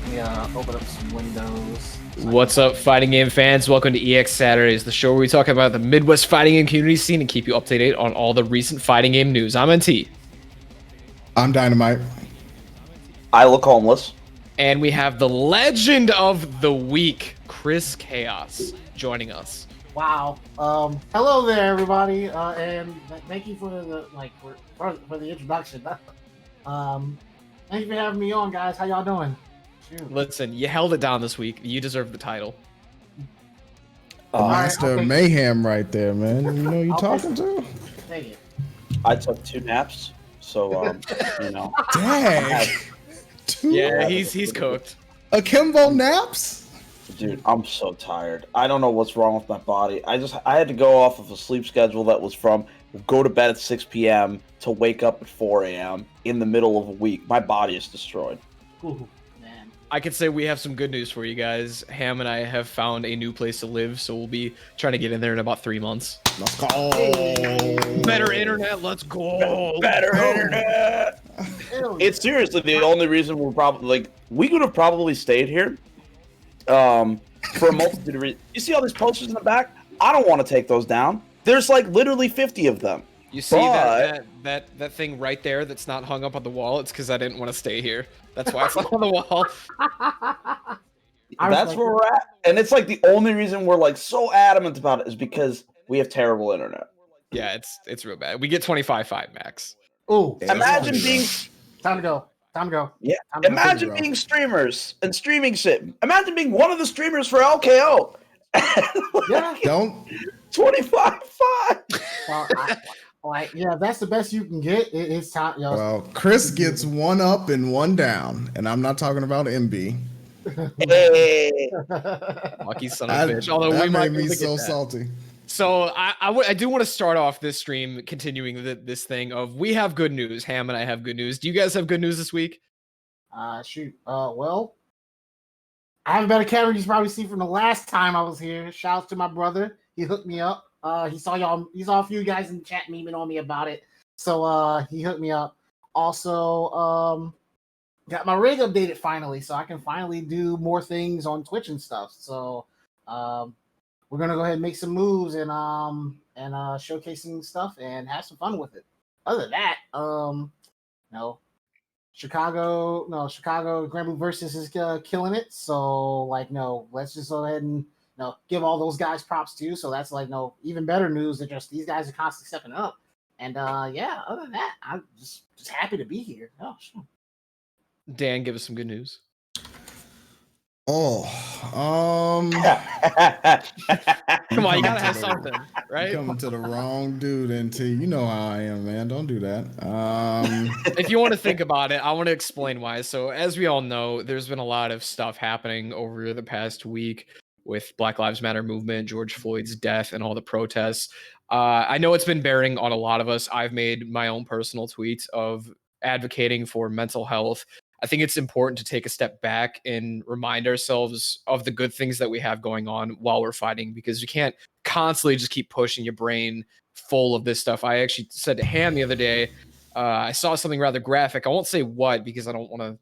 Open up some windows. What's up, fighting game fans? Welcome to EX Saturdays, the show where we talk about the Midwest fighting game community scene and keep you up to date on all the recent fighting game news. I'm NT. I'm Dynamite. I look homeless. And we have the legend of the week, Chris Chaos, joining us. Wow. Hello there, everybody, and thank you for the introduction. Thank you for having me on, guys. How y'all doing? Shoot. Listen, you held it down this week. You deserve the title. Master Mayhem right there, man. You know who you talking to? Thank you. I took 2 naps, so you know. Dang. Yeah, he's cooked. Akimbo naps? Dude, I'm so tired. I don't know what's wrong with my body. I had to go off of a sleep schedule that was from go to bed at 6 p.m. to wake up at 4 a.m. in the middle of a week. My body is destroyed. Ooh, man. I could say we have some good news for you guys. Ham and I have found a new place to live, so we'll be trying to get in there in about 3 months. Let's go. Better internet, let's go. Better internet. It's seriously the only reason we're probably we could have probably stayed here for a multitude of reasons. You see all these posters in the back? I don't want to take those down. There's like literally 50 of them. You see that thing right there that's not hung up on the wall? It's because I didn't want to stay here. That's why it's not on the wall. That's where we're at. And it's like the only reason we're like so adamant about it is because we have terrible internet. Yeah, it's real bad. We get 25.5 max. Ooh. Imagine being Time to go. Yeah. Time to go. Imagine being streamers and streaming shit. Imagine being one of the streamers for LKO. Yeah. Don't 25.5. Yeah, that's the best you can get. It's time. Well, Chris gets 1 up and 1 down, and I'm not talking about MB. Hey. Lucky son of a bitch. Although that we might made me get so that. salty. So I do want to start off this stream continuing this thing of we have good news. Ham and I have good news. Do you guys have good news this week? Shoot. Well, I have a better camera you probably see from the last time I was here. Shouts to my brother. He hooked me up. He saw a few guys in the chat memeing on me about it. So he hooked me up. Also, got my rig updated finally, so I can finally do more things on Twitch and stuff. So we're gonna go ahead and make some moves and showcasing stuff and have some fun with it. Other than that, Chicago Granblue Versus is killing it. So let's just go ahead and give all those guys props too. So that's even better news that just these guys are constantly stepping up. And other than that, I'm just happy to be here. Oh, sure. Dan, give us some good news. Oh, Come on, you gotta have something, right? Coming to the wrong dude, NT. You know how I am, man. Don't do that. If you want to think about it, I want to explain why. So, as we all know, there's been a lot of stuff happening over the past week with Black Lives Matter movement, George Floyd's death, and all the protests. I know it's been bearing on a lot of us. I've made my own personal tweets of advocating for mental health. I think it's important to take a step back and remind ourselves of the good things that we have going on while we're fighting, because you can't constantly just keep pushing your brain full of this stuff. I actually said to Han the other day, I saw something rather graphic. I won't say what because I don't want to,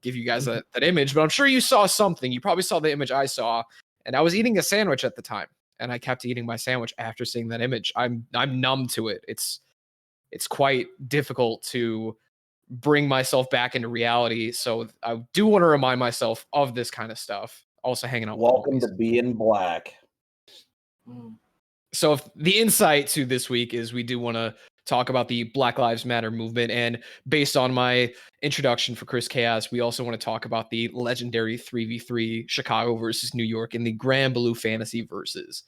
give you guys that image, but I'm sure you saw something. You probably saw the image I saw, and I was eating a sandwich at the time, and I kept eating my sandwich after seeing that image. I'm numb to it. It's quite difficult to bring myself back into reality. So I do want to remind myself of this kind of stuff. Also hanging out. Welcome to being black. So if the insight to this week is we do want to talk about the Black Lives Matter movement. And based on my introduction for Chris Chaos, we also want to talk about the legendary 3v3 Chicago versus New York in the Granblue Fantasy Versus.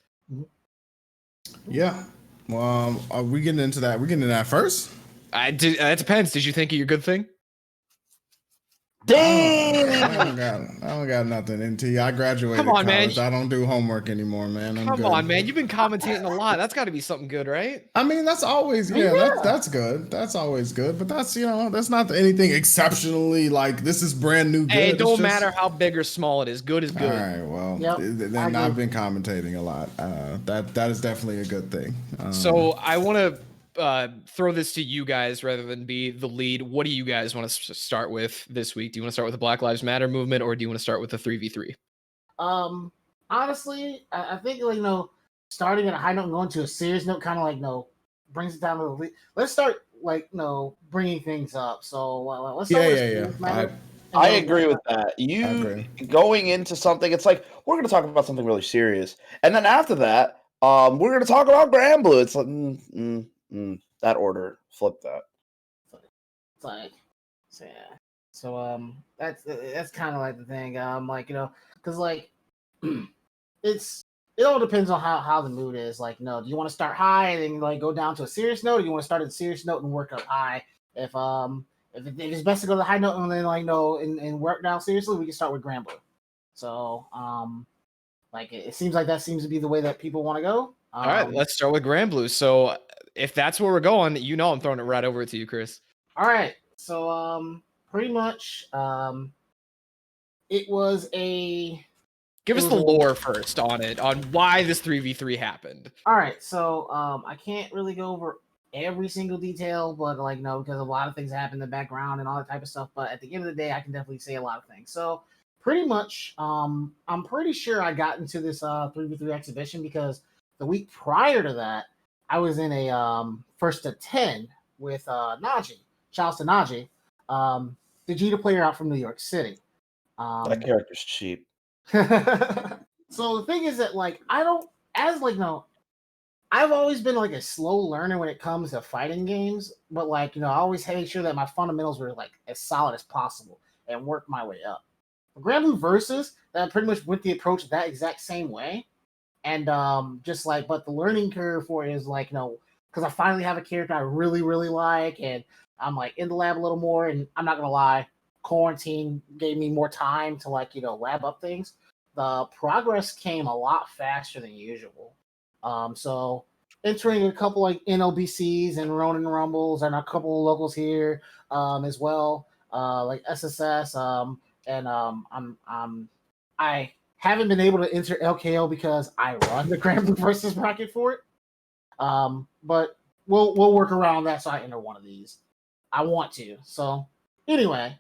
Yeah. Well, are we getting into that? We're getting into that first? It depends. Did you think of your good thing? Damn! I don't got nothing. NT, I graduated Come on, college. man. I don't do homework anymore, man. Come on, man. You've been commentating a lot. That's got to be something good, right? I mean, that's always that's good. That's always good. But that's that's not anything exceptionally like this is brand new good. Hey, it don't matter how big or small it is. Good is good. All right, well, Yep, then I've been commentating a lot. That is definitely a good thing. So I want to throw this to you guys rather than be the lead. What do you guys want to start with this week? Do you want to start with the Black Lives Matter movement, or do you want to start with the 3v3? Honestly, I think like starting at a high note and going to a serious note kind of like brings it down to the lead. Let's start like bringing things up. So let's start with I agree with that. You going into something, it's like we're going to talk about something really serious, and then after that, we're going to talk about Granblue. It's like that order, flip that. It's like, so yeah. So that's kind of like the thing. Because like it all depends on how the mood is. Like, do you want to start high and then like go down to a serious note, or do you want to start at a serious note and work up high? If it's best to go to the high note and then and work down seriously, we can start with Granblue. So like it seems like that seems to be the way that people want to go. All right, let's start with Granblue. So if that's where we're going, I'm throwing it right over to you, Chris. All right. So pretty much it was a. Give us the lore first on why this 3v3 happened. All right, so I can't really go over every single detail, but because a lot of things happen in the background and all that type of stuff. But at the end of the day, I can definitely say a lot of things. So pretty much, I'm pretty sure I got into this 3v3 exhibition because the week prior to that, I was in a first to 10 with Najee. Shouts to Najee, the Vegeta player out from New York City. That character's cheap. So the thing is that I've always been like a slow learner when it comes to fighting games, but I always made sure that my fundamentals were like as solid as possible and work my way up. Granblue Versus, that pretty much went the approach that exact same way, and but the learning curve for it is because I finally have a character I really really like, and I'm like in the lab a little more, and I'm not gonna lie, quarantine gave me more time to lab up things. The progress came a lot faster than usual. So entering a couple NLBCs and Ronin Rumbles and a couple of locals here as well, like SSS. I haven't been able to enter LKO because I run the Granblue Versus bracket for it. But we'll work around that so I enter one of these. I want to. So anyway,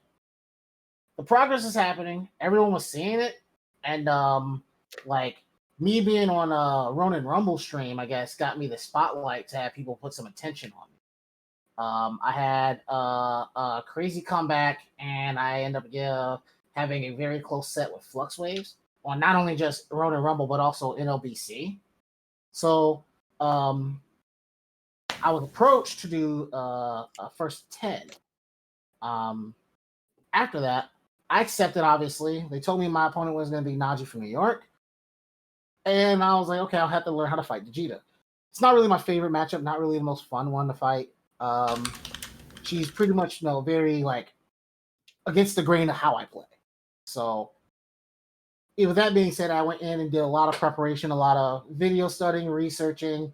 the progress is happening. Everyone was seeing it, and me being on a Ronin Rumble stream, I guess, got me the spotlight to have people put some attention on me. I had a crazy comeback, and I ended up having a very close set with Flux Waves on not only just Ronin Rumble but also NLBC. So I was approached to do a first 10. After that, I accepted, obviously. They told me my opponent was going to be Najee from New York. And I was like, okay, I'll have to learn how to fight Vegeta. It's not really my favorite matchup, not really the most fun one to fight. She's pretty much, very, against the grain of how I play. So, with that being said, I went in and did a lot of preparation, a lot of video studying, researching,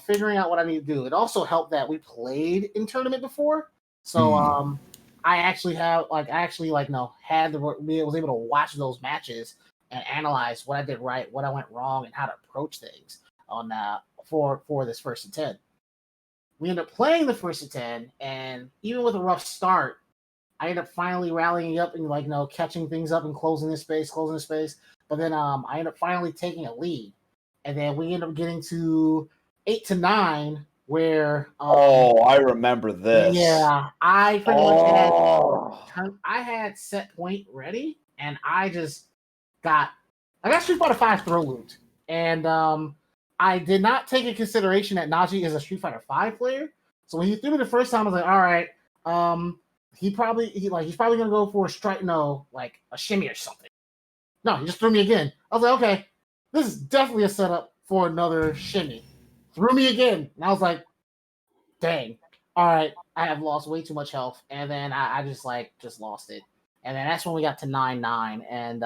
figuring out what I need to do. It also helped that we played in tournament before. So, I actually have, was able to watch those matches and analyze what I did right, what I went wrong, and how to approach things on for this first to 10. We ended up playing the first to 10, and even with a rough start, I ended up finally rallying up and catching things up and closing the space. But then I ended up finally taking a lead, and then we ended up getting to 8 to 9. Where I remember this. Yeah, I pretty much had set point ready, and I got Street Fighter 5 throw looped, and I did not take into consideration that Najee is a Street Fighter 5 player. So when he threw me the first time, I was like, all right, he's probably gonna go for a strike, like a shimmy or something. No, he just threw me again. I was like, okay, this is definitely a setup for another shimmy. Threw me again, and I was like, dang, all right, I have lost way too much health, and then I just lost it, and then that's when we got to 9-9, and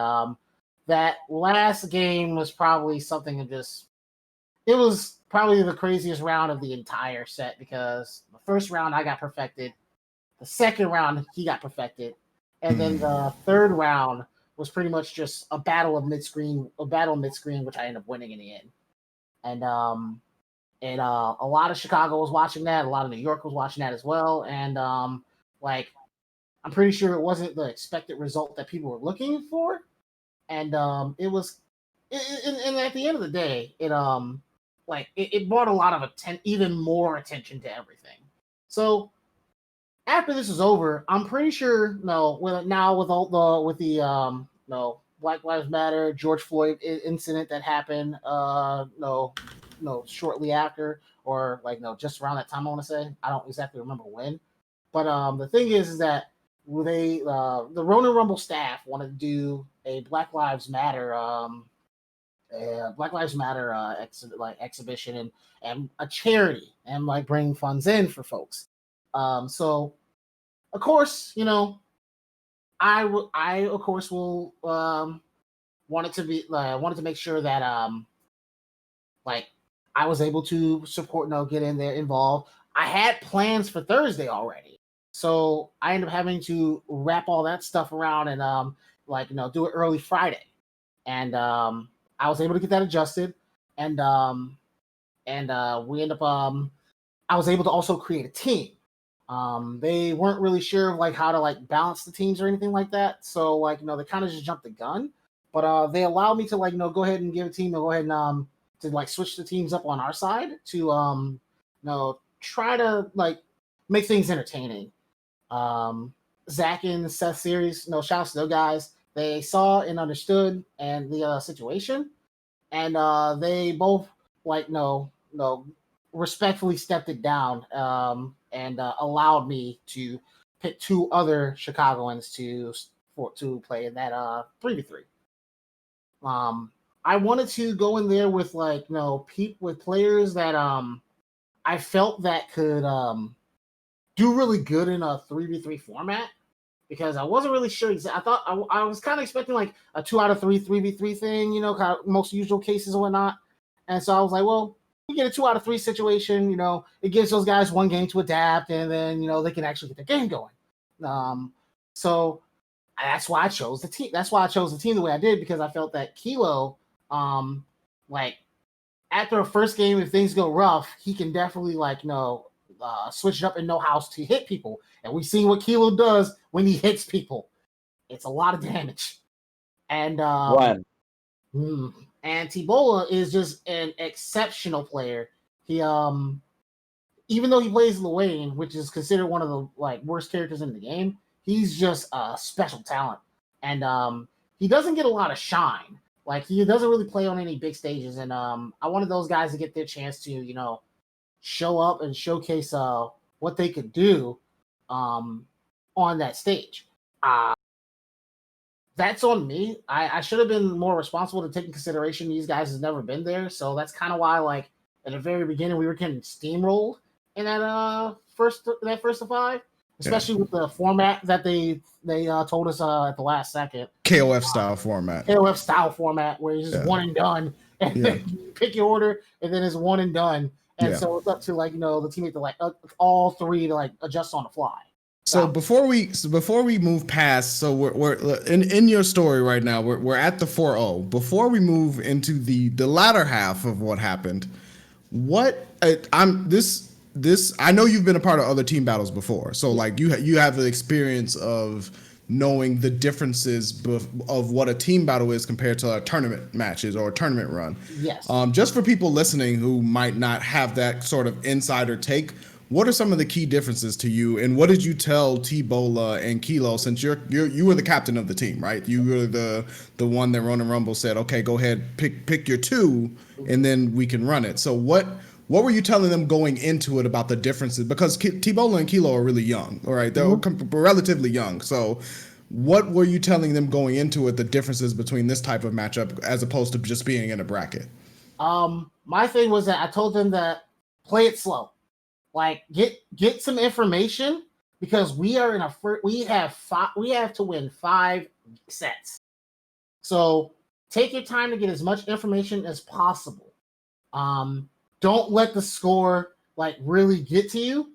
that last game was probably it was probably the craziest round of the entire set, because the first round I got perfected, the second round he got perfected, and then the third round was pretty much just a battle mid-screen, which I ended up winning in the end. And And a lot of Chicago was watching that. A lot of New York was watching that as well. And like, I'm pretty sure it wasn't the expected result that people were looking for. And it was, and at the end of the day, it brought a lot of even more attention to everything. So after this is over, I'm pretty sure with the Black Lives Matter George Floyd incident that happened shortly after, or just around that time, I want to say. I don't exactly remember when. But the thing is that the Ronin Rumble staff wanted to do a Black Lives Matter exhibition and a charity, and bring funds in for folks. So of course, I of course will wanted to make sure that I was able to support, get in there, involved. I had plans for Thursday already, so I ended up having to wrap all that stuff around and do it early Friday, and I was able to get that adjusted, and we end up I was able to also create a team. They weren't really sure of how to balance the teams or anything like that, so they kind of just jumped the gun, but they allowed me to go ahead and give a team to go ahead and to switch the teams up on our side to try to make things entertaining. Zach and Seth series, shouts to those guys. They saw and understood and the situation, and they both respectfully stepped it down and allowed me to pick two other Chicagoans to play in that 3v3. I wanted to go in there with with players that I felt that could do really good in a 3v3 format, because I wasn't really sure. I thought I was kind of expecting a 2 out of 3 3v3 thing, kind of most usual cases and whatnot. And so I was like, well, we get a 2 out of 3 situation, it gives those guys one game to adapt, and then they can actually get their game going. So that's why I chose the team. That's why I chose the team the way I did, because I felt that Kilo, after a first game, if things go rough, he can definitely switch it up and know how to hit people. And we've seen what Kilo does when he hits people. It's a lot of damage. And and T-Bola is just an exceptional player. He even though he plays Luane, which is considered one of the worst characters in the game, he's just a special talent. And he doesn't get a lot of shine. He doesn't really play on any big stages. And I wanted those guys to get their chance to, show up and showcase what they could do on that stage. That's on me. I should have been more responsible to take in consideration these guys has never been there. So that's kind of why, at the very beginning, we were getting steamrolled in that first of 5, especially with the format that they told us at the last second. KOF style format. KOF style format, where it's just one and done, and then you pick your order, and then it's one and done. And so it's up to the teammate to all three to adjust on the fly. So before we move past, so we're in your story right now. We're at the 4-0. Before we move into the latter half of what happened, I know you've been a part of other team battles before, so you have the experience of knowing the differences of what a team battle is compared to tournament matches or a tournament run. Yes. Just for people listening who might not have that sort of insider take, what are some of the key differences to you, and what did you tell T-Bola and Kilo, since you were the captain of the team, right? You were the one that Ronin Rumble said, okay, go ahead, pick your 2, and then we can run it. So what were you telling them going into it about the differences? Because T-Bola and Kilo are really young, all right? They're relatively young. So what were you telling them going into it, the differences between this type of matchup as opposed to just being in a bracket? My thing was that I told them that play it slow. Get some information, because we are in we have to win 5 sets. So take your time to get as much information as possible. Don't let the score really get to you.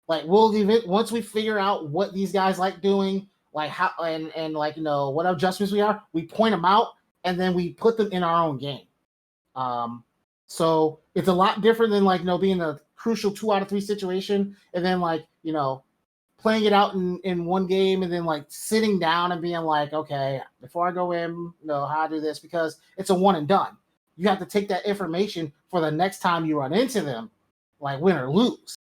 We'll even once we figure out what these guys like doing, how and what adjustments we point them out, and then we put them in our own game. So it's a lot different than like being a crucial 2 out of 3 situation, and then like playing it out in one game, and then like sitting down and being like, okay, before I go in, how I do this, because it's a one and done. You have to take that information for the next time you run into them, like win or lose.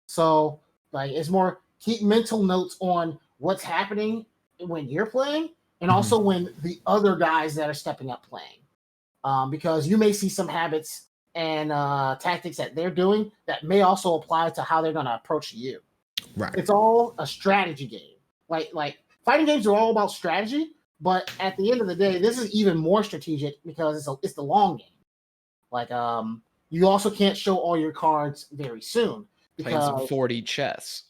So like it's more keep mental notes on what's happening when you're playing, and also when the other guys that are stepping up playing. Because you may see some habits and tactics that they're doing that may also apply to how they're going to approach you. Right. It's all a strategy game. Like fighting games are all about strategy, but at the end of the day, this is even more strategic because it's the long game. Like you also can't show all your cards very soon because playing some 40 chess.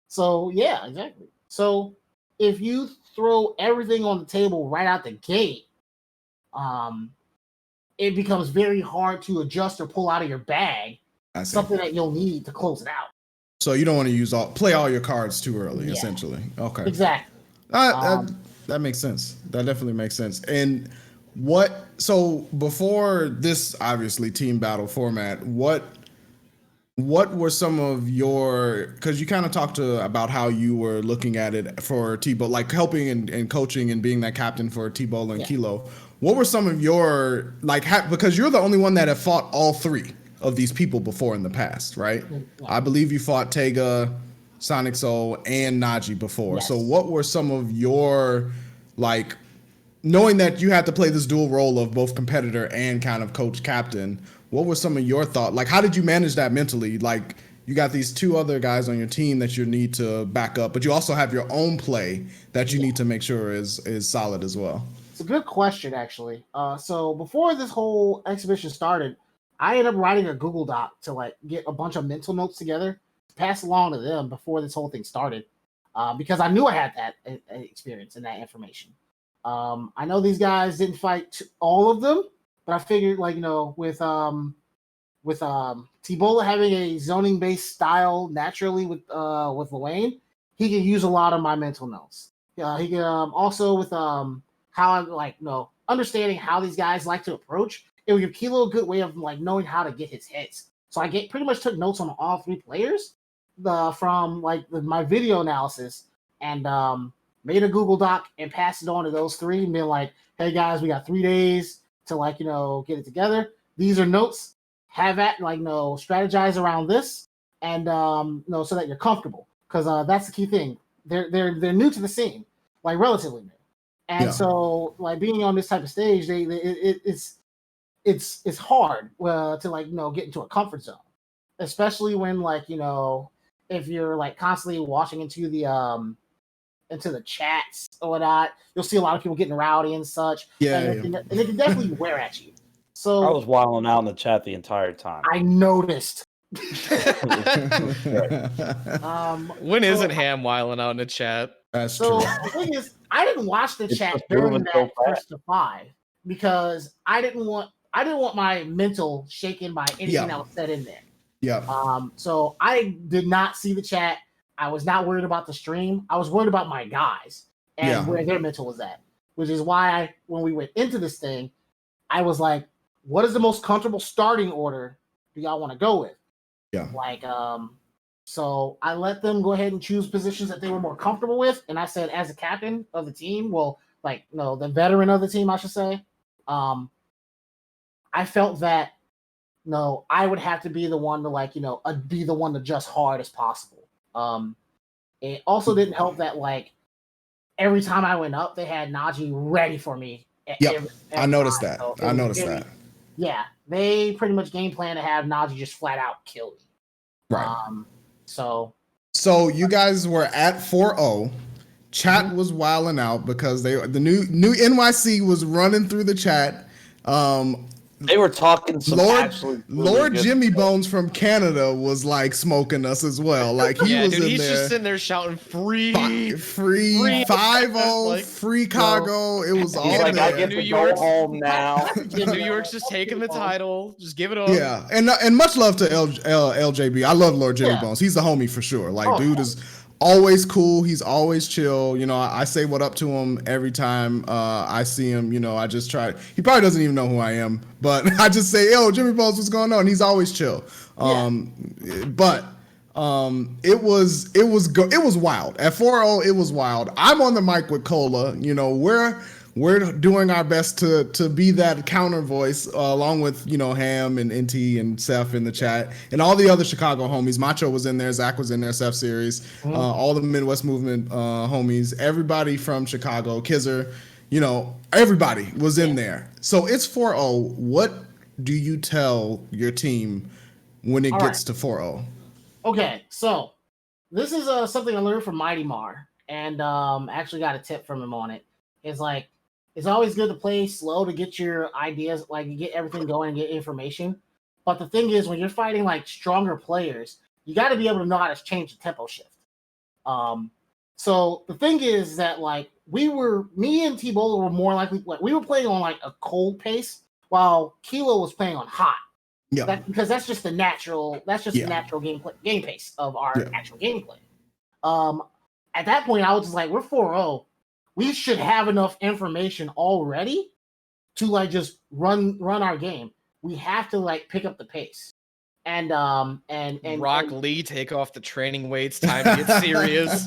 So yeah, exactly. So if you throw everything on the table right out the gate, it becomes very hard to adjust or pull out of your bag something that you'll need to close it out. So you don't want to play all your cards too early, essentially. Okay. Exactly. That makes sense. That definitely makes sense. And so before this, obviously, team battle format, what were some of your, because you kind of talked about how you were looking at it for T-Bola, like helping and coaching and being that captain for T-Bola and Kilo. What were some of your, because you're the only one that have fought all 3 of these people before in the past, right? I believe you fought Tega, Sonic Soul, and Najee before. Yes. So what were some of your, knowing that you had to play this dual role of both competitor and kind of coach captain, what were some of your thoughts? How did you manage that mentally? You got these 2 other guys on your team that you need to back up, but you also have your own play that you need to make sure is solid as well. It's a good question, actually. So before this whole exhibition started, I ended up writing a Google Doc to get a bunch of mental notes together to pass along to them before this whole thing started, because I knew I had that experience and that information. I know these guys didn't fight all of them, but I figured with T-Bola having a zoning based style naturally with Luane, he can use a lot of my mental notes. He can also with how I understanding how these guys like to approach. It would give Kilo a good way of knowing how to get his hits. So I pretty much took notes on all 3 players from my video analysis, and made a Google Doc and passed it on to those 3 and been like, hey guys, we got 3 days to get it together. These are notes. Have at strategize around this, and so that you're comfortable, because that's the key thing. They're new to the scene, relatively new, and so being on this type of stage, it's hard to get into a comfort zone, especially when if you're constantly watching into the chats or whatnot, you'll see a lot of people getting rowdy and such. And it can definitely wear at you. So I was wilding out in the chat the entire time. I noticed. When isn't Ham wilding out in the chat? That's true. true. The thing is, I didn't watch the chat during that first to 5 because I didn't want my mental shaken by anything that was said in there. Yeah. So I did not see the chat. I was not worried about the stream. I was worried about my guys and where their mental was at, which is why when we went into this thing, I was like, what is the most comfortable starting order do y'all want to go with? Yeah. So I let them go ahead and choose positions that they were more comfortable with. And I said, as a captain of the team, the veteran of the team, I should say, I felt that, I would have to be the one to be the one to adjust hard as possible. It also didn't help that every time I went up, they had Najee ready for me. I noticed that. So yeah, they pretty much game plan to have Najee just flat out kill me. Right. So you guys were at 4-0. Chat was wilding out because the new NYC was running through the chat. They were talking some Lord Jimmy Bones from Canada was smoking us as well. He's just sitting there shouting free 5-0, free Chicago. It was all there. I get to go home now. New York's just taking the title. Just give it up. Yeah, and much love to LJB. I love Lord Jimmy Bones. He's the homie for sure. Dude is always cool. He's always chill. You know, I say what up to him every time I see him. You know, I just try. He probably doesn't even know who I am, but I just say, "Yo, Jimmy Balls, what's going on?" He's always chill. But it was wild. At 4-0, it was wild. I'm on the mic with Cola. You know, we're doing our best to be that counter voice along with, you know, Ham and NT and Seth in the chat and all the other Chicago homies. Macho was in there, Zach was in there, Seth Series, all the Midwest Movement homies, everybody from Chicago, Kizzer, you know, everybody was in there. So it's 4-0. What do you tell your team when it gets to 4-0? Okay, so this is something I learned from Mighty Mar, and actually got a tip from him on it. It's like, it's always good to play slow to get your ideas, like you get everything going and get information. But the thing is, when you're fighting like stronger players, you got to be able to know how to change the tempo shift. So the thing is that like me and T-Bola were more likely, like we were playing on like a cold pace while Kilo was playing on hot. Yeah, because that's just the natural. That's just the natural game pace of our actual gameplay. At that point, I was just like, we're 4-0. We should have enough information already to like just run our game. We have to like pick up the pace. And Rock Lee take off the training weights. Time to get serious.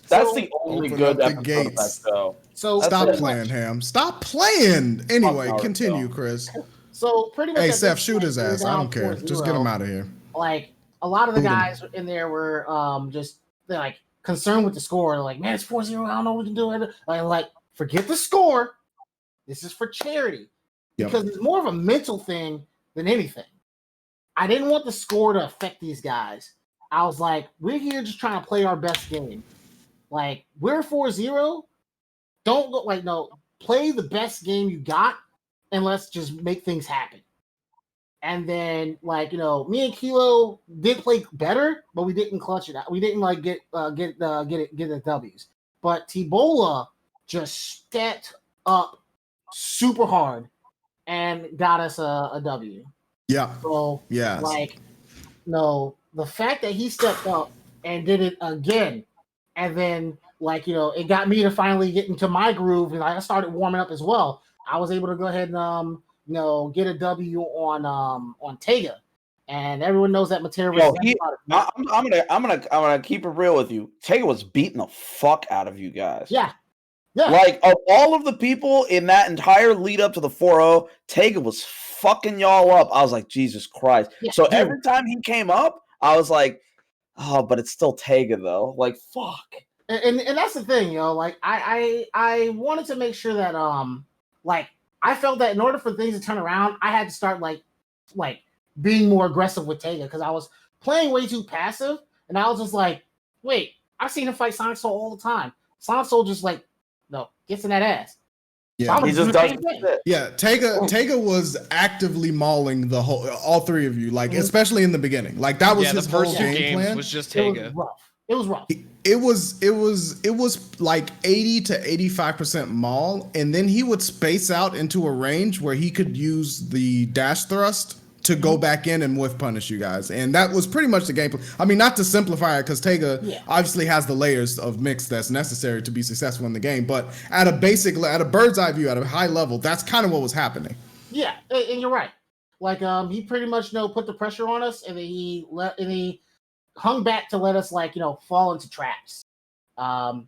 That's the only good episode of that show. So stop playing, Ham. Stop playing. Anyway, continue, Chris. So pretty much. Hey, Seth, shoot his ass. I don't care. Just get him out of here. Like a lot of the guys in there were they're like concerned with the score. They're like, man, it's 4-0. I don't know what to do. Like, forget the score. This is for charity. Because it's more of a mental thing than anything. I didn't want the score to affect these guys. I was like, we're here just trying to play our best game. Like, we're 4-0. Don't go like, no, play the best game you got and let's just make things happen. And then, like, you know, me and Kilo did play better, but we didn't clutch it out. We didn't like get the W's. But T-Bola just stepped up super hard and got us a W. Yeah. So like, no, the fact that he stepped up and did it again, and then like, you know, it got me to finally get into my groove, and I started warming up as well. I was able to go ahead and you know, get a W on Tega, and everyone knows that material. I'm gonna keep it real with you. Tega was beating the fuck out of you guys. Yeah. Like, of all of the people in that entire lead up to the 4-0, Tega was fucking y'all up. I was like, Jesus Christ. Yeah, so every time he came up, I was like, oh, but it's still Tega though. Like, fuck. And that's the thing, you know. Like, I wanted to make sure that like, I felt that in order for things to turn around, I had to start like being more aggressive with Tega, because I was playing way too passive, and I was just like, wait, I've seen him fight Sonic Soul all the time. Sonic Soul just like, no, gets in that ass. Yeah, so he just does it. Yeah, Tega was actively mauling all three of you, like especially in the beginning. Like that was his whole game plan. Was just Tega. It was rough. It was like 80 to 85% maul, and then he would space out into a range where he could use the dash thrust to go back in and whiff punish you guys. And that was pretty much the game plan. I mean, not to simplify it, because Tega obviously has the layers of mix that's necessary to be successful in the game, but at a bird's eye view, at a high level, that's kind of what was happening. Yeah, and you're right. Like, he pretty much put the pressure on us, and then he hung back to let us, like, you know, fall into traps. The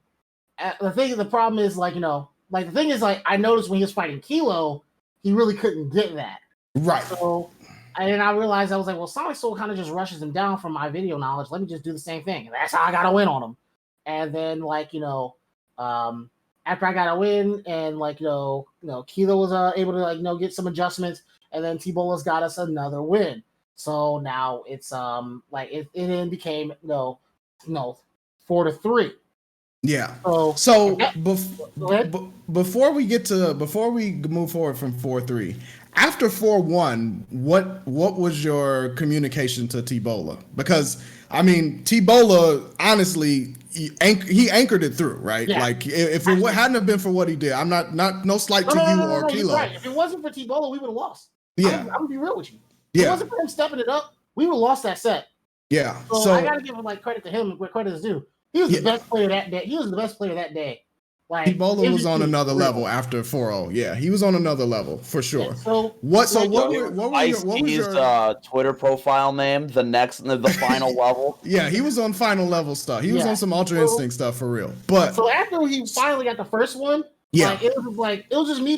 problem is, like, you know, like, the thing is, like, I noticed when he was fighting Kilo, he really couldn't get that. Right. So, and then I realized, I was like, well, Sonic Soul kind of just rushes him down from my video knowledge. Let me just do the same thing. And that's how I got a win on him. And then, like, you know, after I got a win, and, like, you know, Kilo was able to, like, you know, get some adjustments, and then T-Bola's got us another win. So now it's like it then became 4-3. Yeah. So before we move forward from 4-3, after 4-1, what was your communication to T-Bola? Because I mean, T-Bola honestly, he anchored it through, right? Yeah. Like if it hadn't have been for what he did, I'm no slight to you or Kilo. Right. If it wasn't for T-Bola, we would have lost. Yeah. I'm gonna be real with you. If it wasn't for him stepping it up, we would have lost that set. Yeah. So I gotta give him like credit to him where credit is due. He was the best player that day. He was the best player that day. Like Ebola was on another real. level after 4-0. Yeah, he was on another level for sure. Yeah, so what was your Twitter profile name? The final level. Yeah, he was on final level stuff. He was on some Ultra Instinct stuff for real. But so after he finally got the first one, it was just me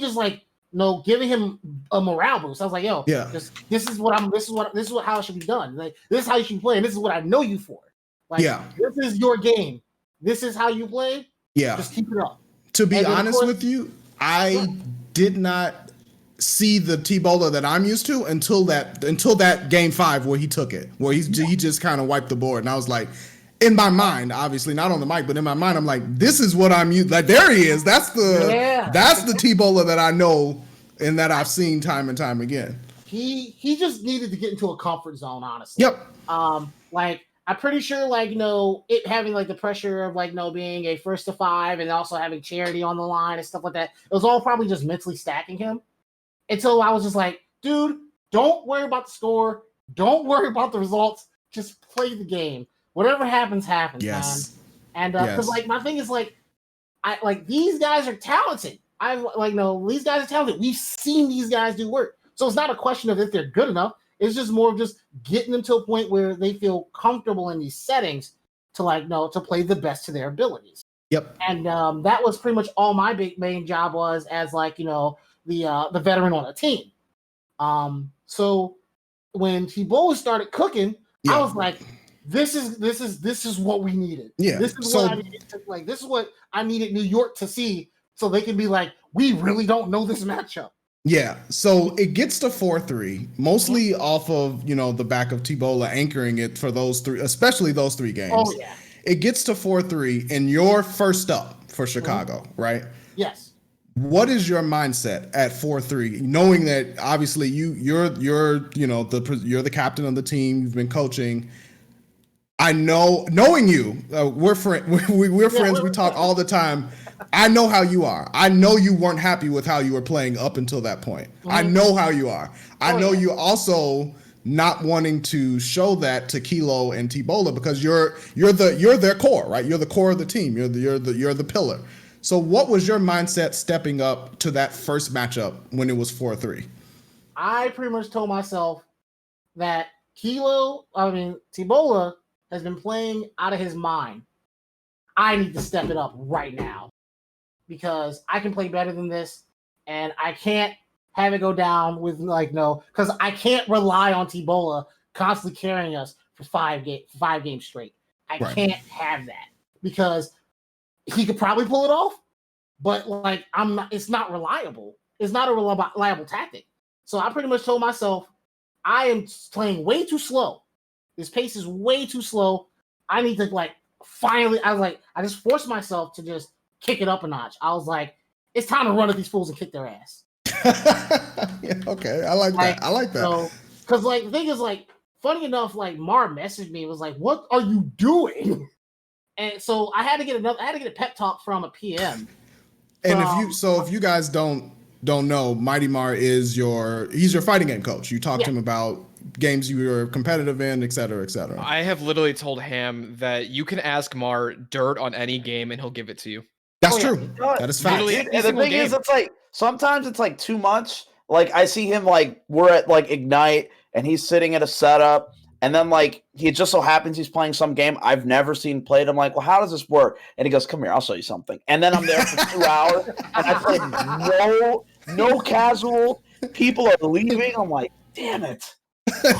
giving him a morale boost. I was like, yo, this is how it should be done. Like, this is how you should play, and this is what I know you for. Like, this is your game. This is how you play. Yeah. Just keep it up. To be honest with you, I did not see the T-Bola that I'm used to until that game 5 where he took it, where he just kind of wiped the board. And I was like, in my mind, obviously not on the mic, but in my mind, I'm like, this is what I'm used. Like, there he is. That's the T-Bola that I know and that I've seen time and time again. He just needed to get into a comfort zone, honestly. Yep. I'm pretty sure, it having the pressure of being a first to 5 and also having charity on the line and stuff like that. It was all probably just mentally stacking him. Until I was just like, dude, don't worry about the score. Don't worry about the results. Just play the game. Whatever happens, man. And because my thing is these guys are talented. These guys are talented. We've seen these guys do work. So it's not a question of if they're good enough. It's just more of just getting them to a point where they feel comfortable in these settings to play the best to their abilities. Yep. And that was pretty much all my main job was as the veteran on a team. So when T-Bola started cooking, I was like, this is what we needed. Yeah. This is what I needed this is what I needed New York to see so they can be like, we really don't know this matchup. Yeah, so it gets to 4-3, mostly off of, the back of T-Bola anchoring it for those 3, especially those 3 games. Oh, yeah. It gets to 4-3, and you're first up for Chicago, right? Yes. What is your mindset at 4-3, knowing that obviously you're the captain of the team, you've been coaching. I know, knowing you, we're friends. We talk all the time. I know how you are. I know you weren't happy with how you were playing up until that point. Mm-hmm. I know how you are. I know you also not wanting to show that to Kilo and T-Bola because you're their core, right? You're the core of the team. You're the pillar. So what was your mindset stepping up to that first matchup when it was 4-3? I pretty much told myself that T-Bola has been playing out of his mind. I need to step it up right now because I can play better than this, and I can't have it go down with because I can't rely on T-Bola constantly carrying us for 5 games straight. I can't have that because he could probably pull it off, but I'm not. It's not reliable. It's not a reliable tactic. So I pretty much told myself I am playing way too slow. This pace is way too slow. I need to finally. I just forced myself to just kick it up a notch. I was like, it's time to run at these fools and kick their ass. Yeah, okay, I like that. I like that. So, because the thing is, funny enough, Mar messaged me. It was like, "What are you doing?" And so I had to get a pep talk from a PM. And if you guys don't know, Mighty Mar he's your fighting game coach. You talked to him about games you were competitive in, et cetera, et cetera. I have literally told him that you can ask Mar dirt on any game and he'll give it to you. That's true. That is fact. And the thing is, it's sometimes it's too much. I see him we're at Ignite and he's sitting at a setup and then he just so happens he's playing some game I've never seen played. I'm like, well, how does this work? And he goes, come here, I'll show you something. And then I'm there for 2 hours and I played no casual. People are leaving. I'm like, damn it.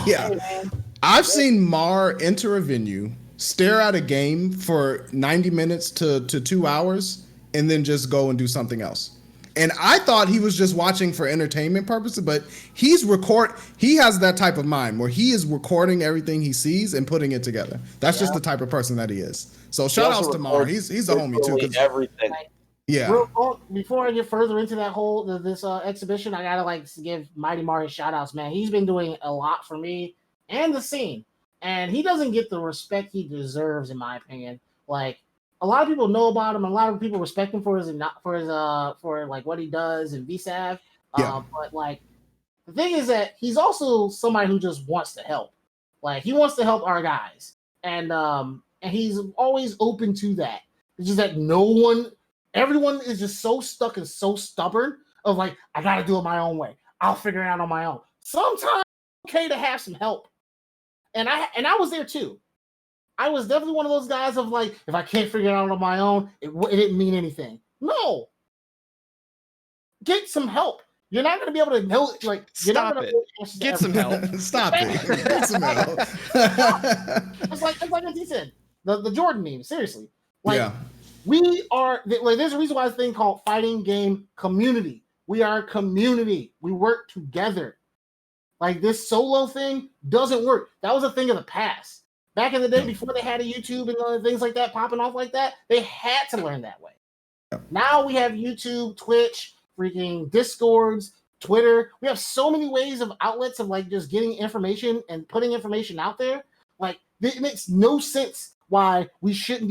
Yeah. I've seen Mar enter a venue, stare at a game for 90 minutes to 2 hours, and then just go and do something else. And I thought he was just watching for entertainment purposes, but he has that type of mind where he is recording everything he sees and putting it together. That's just the type of person that he is. So shout outs to Mar. He's a homie too. Everything. Yeah. Before I get further into that this exhibition, I gotta give Mighty Mar his shout outs, man. He's been doing a lot for me and the scene. And he doesn't get the respect he deserves, in my opinion. A lot of people know about him. A lot of people respect him for what he does in VSAV. But the thing is that he's also somebody who just wants to help. He wants to help our guys. And and he's always open to that. It's just that everyone is just so stuck and so stubborn of like, I got to do it my own way. I'll figure it out on my own. Sometimes it's okay to have some help. And I was there too. I was definitely one of those guys of like, if I can't figure it out on my own, it didn't mean anything. No. Get some help. You're not going to be able to know. Like, you're Stop not it. going to Get some help. Stop it. Get some help. It's like he said, the Jordan meme. Seriously, like Yeah. we are. Like, there's a reason why it's a thing called fighting game community. We are a community. We work together. Like, this solo thing doesn't work. That was a thing of the past. Back in the day, before they had a YouTube and other things like that popping off like that, they had to learn that way. Now we have YouTube, Twitch, freaking Discords, Twitter. We have so many ways of outlets of like just getting information and putting information out there. Like, it makes no sense why we shouldn't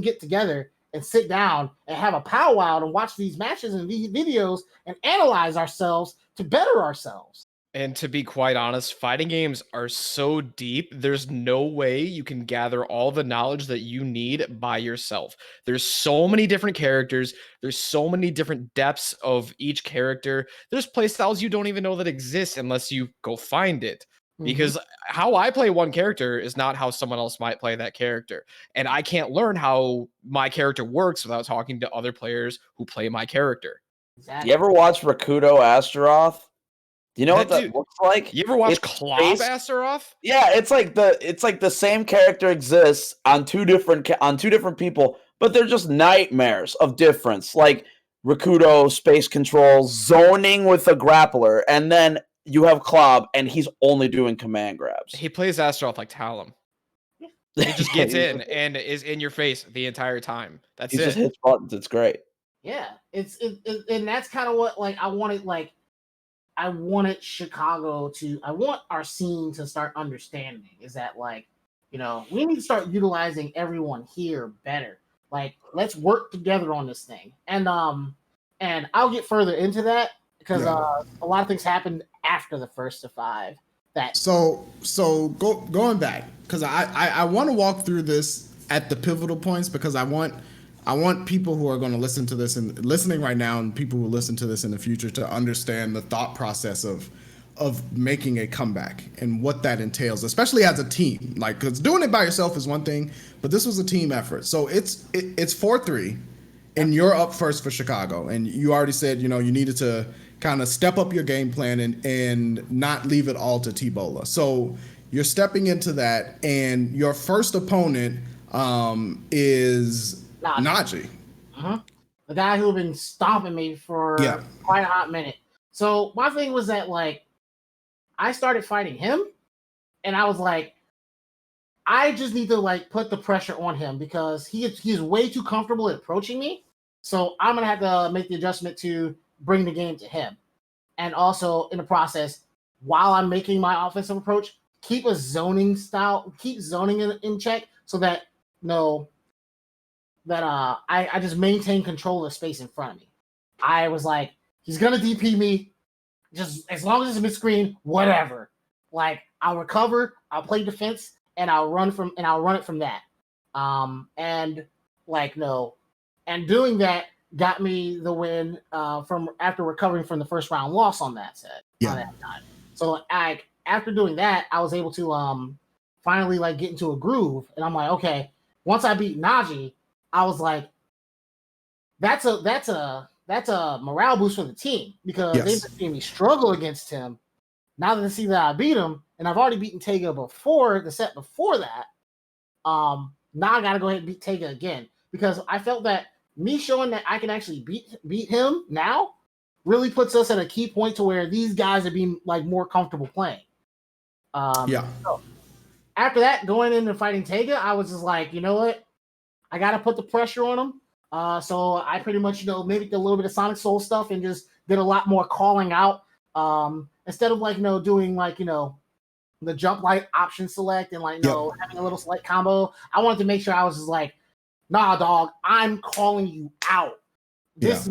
get together and sit down and have a powwow and watch these matches and videos and analyze ourselves to better ourselves. And to be quite honest, fighting games are so deep, there's no way you can gather all the knowledge that you need by yourself. There's so many different characters. There's so many different depths of each character. There's playstyles you don't even know that exist unless you go find it. Because how I play one character is not how someone else might play that character. And I can't learn how my character works without talking to other players who play my character. Exactly. You ever watch Rakuto Astaroth? Do you know what that looks like? You ever watch Klopp Astaroth? Yeah, it's like the same character exists on two different people, but they're just nightmares of difference. Like Rakuto, space control, zoning with a grappler, and then you have Klopp, and he's only doing command grabs. He plays Astaroth like Talon. He just gets in and is in your face the entire time. That's it. He just hits buttons. It's great. Yeah, and that's kind of what like I wanted Chicago to. I want our scene to start understanding is that like, you know, we need to start utilizing everyone here better. Like, let's work together on this thing. And I'll get further into that because a lot of things happened after the first of 5. Going back, because I want to walk through this at the pivotal points because I want people who are going to listen to this and listening right now and people who listen to this in the future to understand the thought process of making a comeback and what that entails, especially as a team. Like, because doing it by yourself is one thing, but this was a team effort. So it's 4-3, and you're up first for Chicago, and you already said, you know, you needed to kind of step up your game plan and not leave it all to T-Bola. So you're stepping into that, and your first opponent is Najee. The guy who had been stomping me for quite a hot minute. So my thing was that, like, I started fighting him, and I was like, I just need to, like, put the pressure on him because he's way too comfortable at approaching me. So I'm going to have to make the adjustment to bring the game to him. And also, in the process, while I'm making my offensive approach, keep zoning in check so that, I just maintain control of the space in front of me. I was like, he's going to DP me, just as long as it's mid-screen, whatever. Like, I'll recover, I'll play defense, and I'll run it from that. And doing that got me the win from after recovering from the first round loss on that set. On that time. So after doing that, I was able to finally like get into a groove, and I'm like, okay, once I beat Najee, I was like, that's a morale boost for the team because they've been seeing me struggle against him. Now that they see that I beat him, and I've already beaten Tega before the set before that, now I got to go ahead and beat Tega again because I felt that me showing that I can actually beat him now really puts us at a key point to where these guys are being like more comfortable playing. So after that, going into fighting Tega, I was just like, you know what? I got to put the pressure on him. So I pretty much, maybe did a little bit of Sonic Soul stuff and just did a lot more calling out. Instead of like, doing like, the jump light option select and like, having a little select combo, I wanted to make sure I was just like, nah, dog, I'm calling you out. This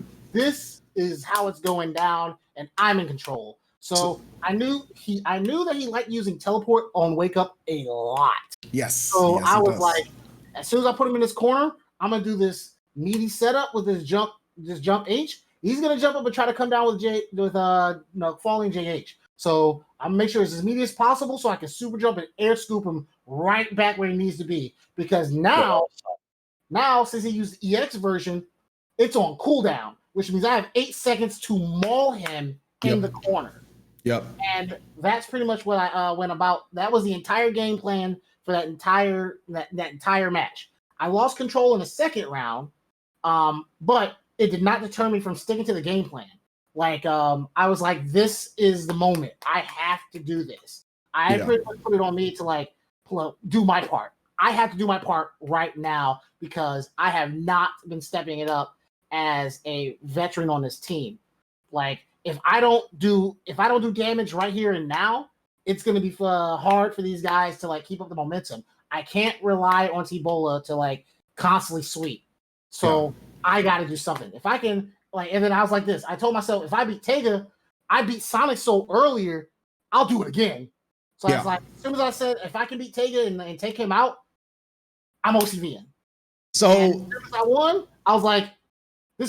is how it's going down, and I'm in control. So I knew that he liked using teleport on Wake Up a lot. Yes. So yes, I was like, As soon as I put him in this corner, I'm gonna do this meaty setup with this jump H. He's gonna jump up and try to come down with falling JH. So I'm gonna make sure it's as meaty as possible so I can super jump and air scoop him right back where he needs to be. Because now since he used the EX version, it's on cooldown, which means I have 8 seconds to maul him in the corner. Yep. And that's pretty much what I went about. That was the entire game plan for that entire match. I lost control in the second round, but it did not deter me from sticking to the game plan. Like, I was like, this is the moment. I have to do this. I pretty much put it on me to do my part. I have to do my part right now because I have not been stepping it up as a veteran on this team. Like, if I don't do damage right here and now, it's going to be hard for these guys to keep up the momentum. I can't rely on T-Bola to constantly sweep. So I got to do something. If I can, and then I was like this. I told myself, if I beat Tega, I beat Sonic Soul earlier, I'll do it again. So I was like, as soon as I said, if I can beat Tega and take him out, I'm OCVing. So as soon as I won, I was like, we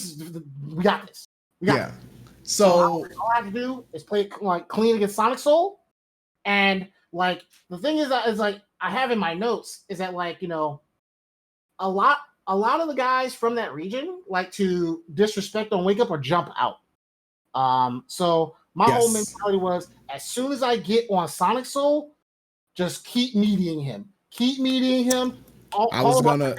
got this. We got this. So all I have to do is play clean against Sonic Soul. And the thing is I have in my notes is that a lot of the guys from that region like to disrespect on wake up or jump out. So my whole mentality was as soon as I get on Sonic Soul, just keep meeting him. I was gonna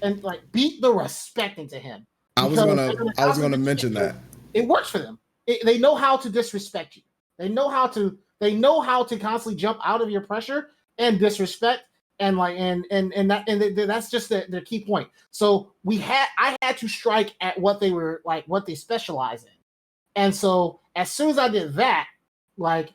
and beat the respect into him. I was gonna mention that. It works for them. They know how to disrespect you. They know how to constantly jump out of your pressure and disrespect and that's just the key point. So I had to strike at what they were what they specialize in. And so as soon as I did that, I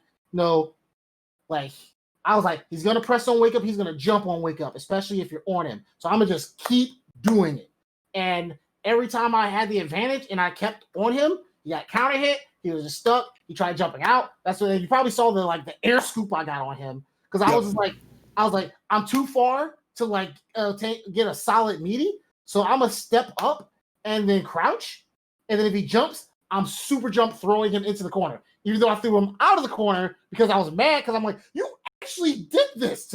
was like, he's gonna press on wake up, he's gonna jump on wake up, especially if you're on him. So I'm gonna just keep doing it. And every time I had the advantage and I kept on him, he got counter hit. He was just stuck. He tried jumping out. That's what you probably saw the air scoop I got on him because I was just I'm too far to get a solid meaty. So I'm gonna step up and then crouch, and then if he jumps, I'm super jump throwing him into the corner. Even though I threw him out of the corner because I was mad because I'm like, you actually did this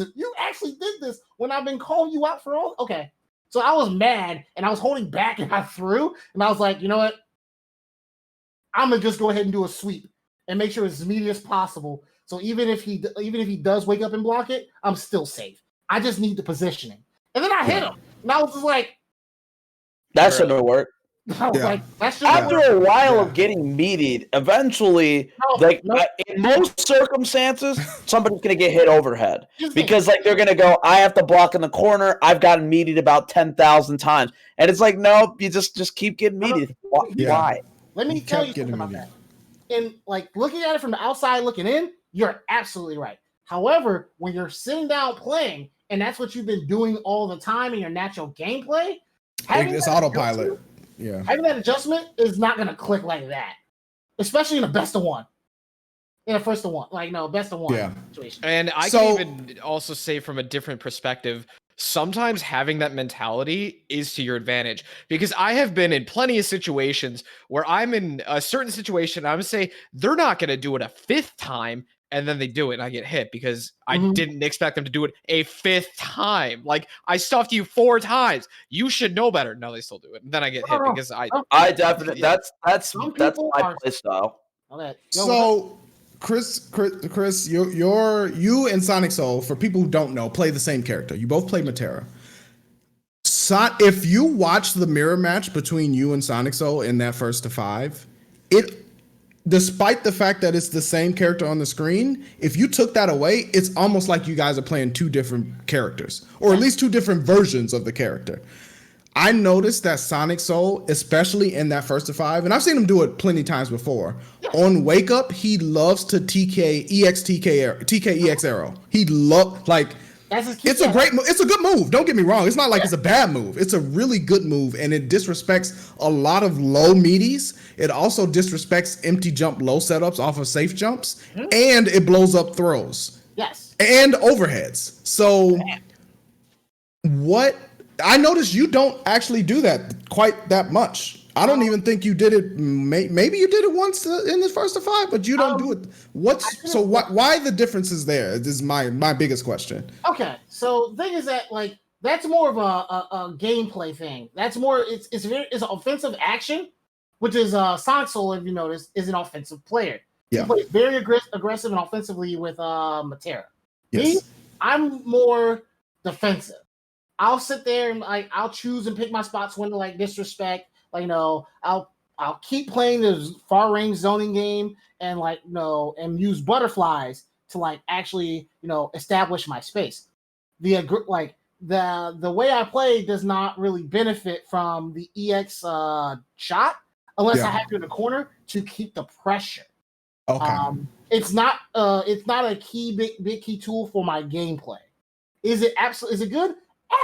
when I've been calling you out for all. Okay, so I was mad and I was holding back and I threw and I was like, you know what? I'm gonna just go ahead and do a sweep and make sure it's as meaty as possible. So even if he does wake up and block it, I'm still safe. I just need the positioning. And then I hit him. And I was just like, that shouldn't work. I was like, after a while of getting meatied, eventually, in most circumstances, somebody's gonna get hit overhead because they're gonna go, I have to block in the corner. I've gotten meatied about 10,000 times, and it's like, nope, you just keep getting meatied. Why? Let me tell you something about that. And looking at it from the outside looking in, you're absolutely right. However, when you're sitting down playing, and that's what you've been doing all the time in your natural gameplay, it's autopilot. Having that adjustment is not going to click like that, especially in a best of one. In a first of one, best of one situation. And I can even also say from a different perspective, sometimes having that mentality is to your advantage because I have been in plenty of situations where I'm in a certain situation. I'm going to say they're not going to do it a fifth time. And then they do it and I get hit because I didn't expect them to do it a fifth time. I stuffed you 4 times. You should know better. No, they still do it. And then I get hit because I definitely, that's my play style. Okay. So Chris, you and Sonic Soul, for people who don't know, play the same character. You both play Matera. If you watch the mirror match between you and Sonic Soul in that 1st to 5, despite the fact that it's the same character on the screen, if you took that away, it's almost like you guys are playing 2 different characters, or at least 2 different versions of the character. I noticed that Sonic Soul, especially in that 1st to 5, and I've seen him do it plenty times before. On Wake Up, he loves to TK EX arrow. He it's a great move. It's a good move. Don't get me wrong. It's not like it's a bad move. It's a really good move, and it disrespects a lot of low meaties. It also disrespects empty jump low setups off of safe jumps, and it blows up throws. Yes. And overheads. So what I noticed you don't actually do that quite that much. I don't even think you did it. Maybe you did it once in the first of 5, but you don't do it. Why the differences there? This is my biggest question. Okay, so the thing is that like that's more of a gameplay thing. That's more it's an offensive action, which is Sonic Soul, if you notice, is an offensive player. Yeah. He plays very aggressive and offensively with Matera. Yes. I'm more defensive. I'll sit there and I'll choose and pick my spots when to like disrespect. Like, you know, I'll keep playing the far range zoning game and like, you know, and use butterflies to like actually, you know, establish my space. The way I play does not really benefit from the EX shot unless I have to in the corner to keep the pressure. Okay. It's not a big key tool for my gameplay. Is it good?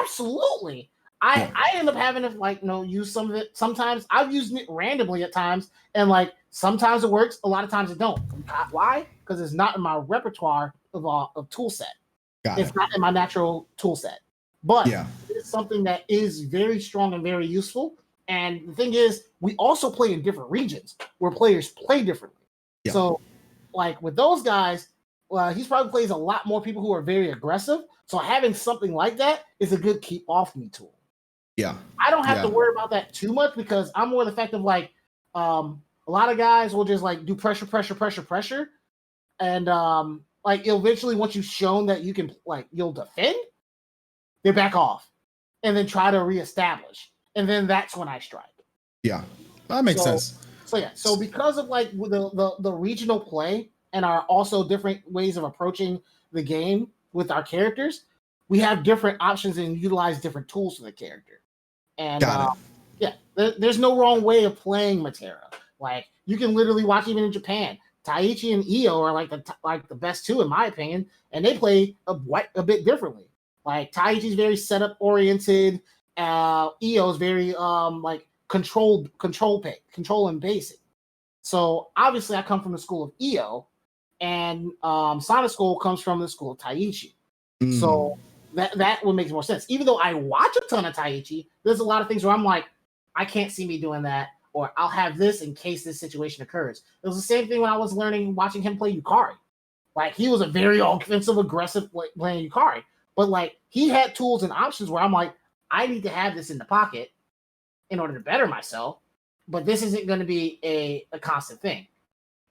Absolutely. I end up having to like, you know, use some of it. Sometimes I've used it randomly at times, and like sometimes it works, a lot of times it don't. Why? Because it's not in my repertoire of tool set. It's not in my natural tool set. But it's something that is very strong and very useful. And the thing is, we also play in different regions where players play differently. Yeah. So, like with those guys, he probably plays a lot more people who are very aggressive. So having something like that is a good keep off me tool. Yeah. I don't have to worry about that too much because I'm more the fact of like a lot of guys will just like do pressure. And like eventually once you've shown that you can like you'll defend, they back off and then try to reestablish. And then that's when I strike. Yeah. That makes sense. So because of like the regional play and our also different ways of approaching the game with our characters, we have different options and utilize different tools for the character. And there's no wrong way of playing Matera. Like you can literally watch even in Japan, Taichi and Io are like the best two in my opinion, and they play a bit differently. Like Taichi's very setup oriented, Io's very like control and basic. So obviously I come from the school of Io, and Sonic School comes from the school of Taichi. So that would make more sense. Even though I watch a ton of Taichi, there's a lot of things where I'm like, I can't see me doing that, or I'll have this in case this situation occurs. It was the same thing when I was watching him play Yukari. Like he was a very offensive, aggressive playing Yukari, but like he had tools and options where I'm like, I need to have this in the pocket in order to better myself, but this isn't going to be a constant thing.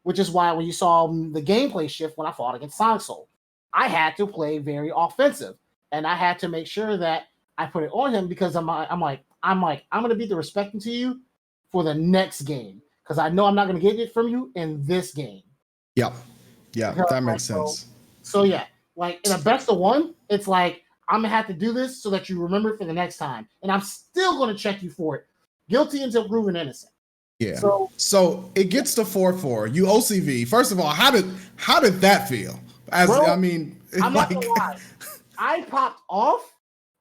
Which is why when you saw the gameplay shift when I fought against Sonic Soul, I had to play very offensive. And I had to make sure that I put it on him because I'm going to beat the respect into you for the next game because I know I'm not going to get it from you in this game. Yeah, that makes sense. So yeah, like in a best of one, it's like I'm gonna have to do this so that you remember it for the next time, and I'm still going to check you for it, guilty until proven innocent. Yeah. So it gets to 4-4. You OCV. First of all, how did that feel? I'm not gonna lie. I popped off.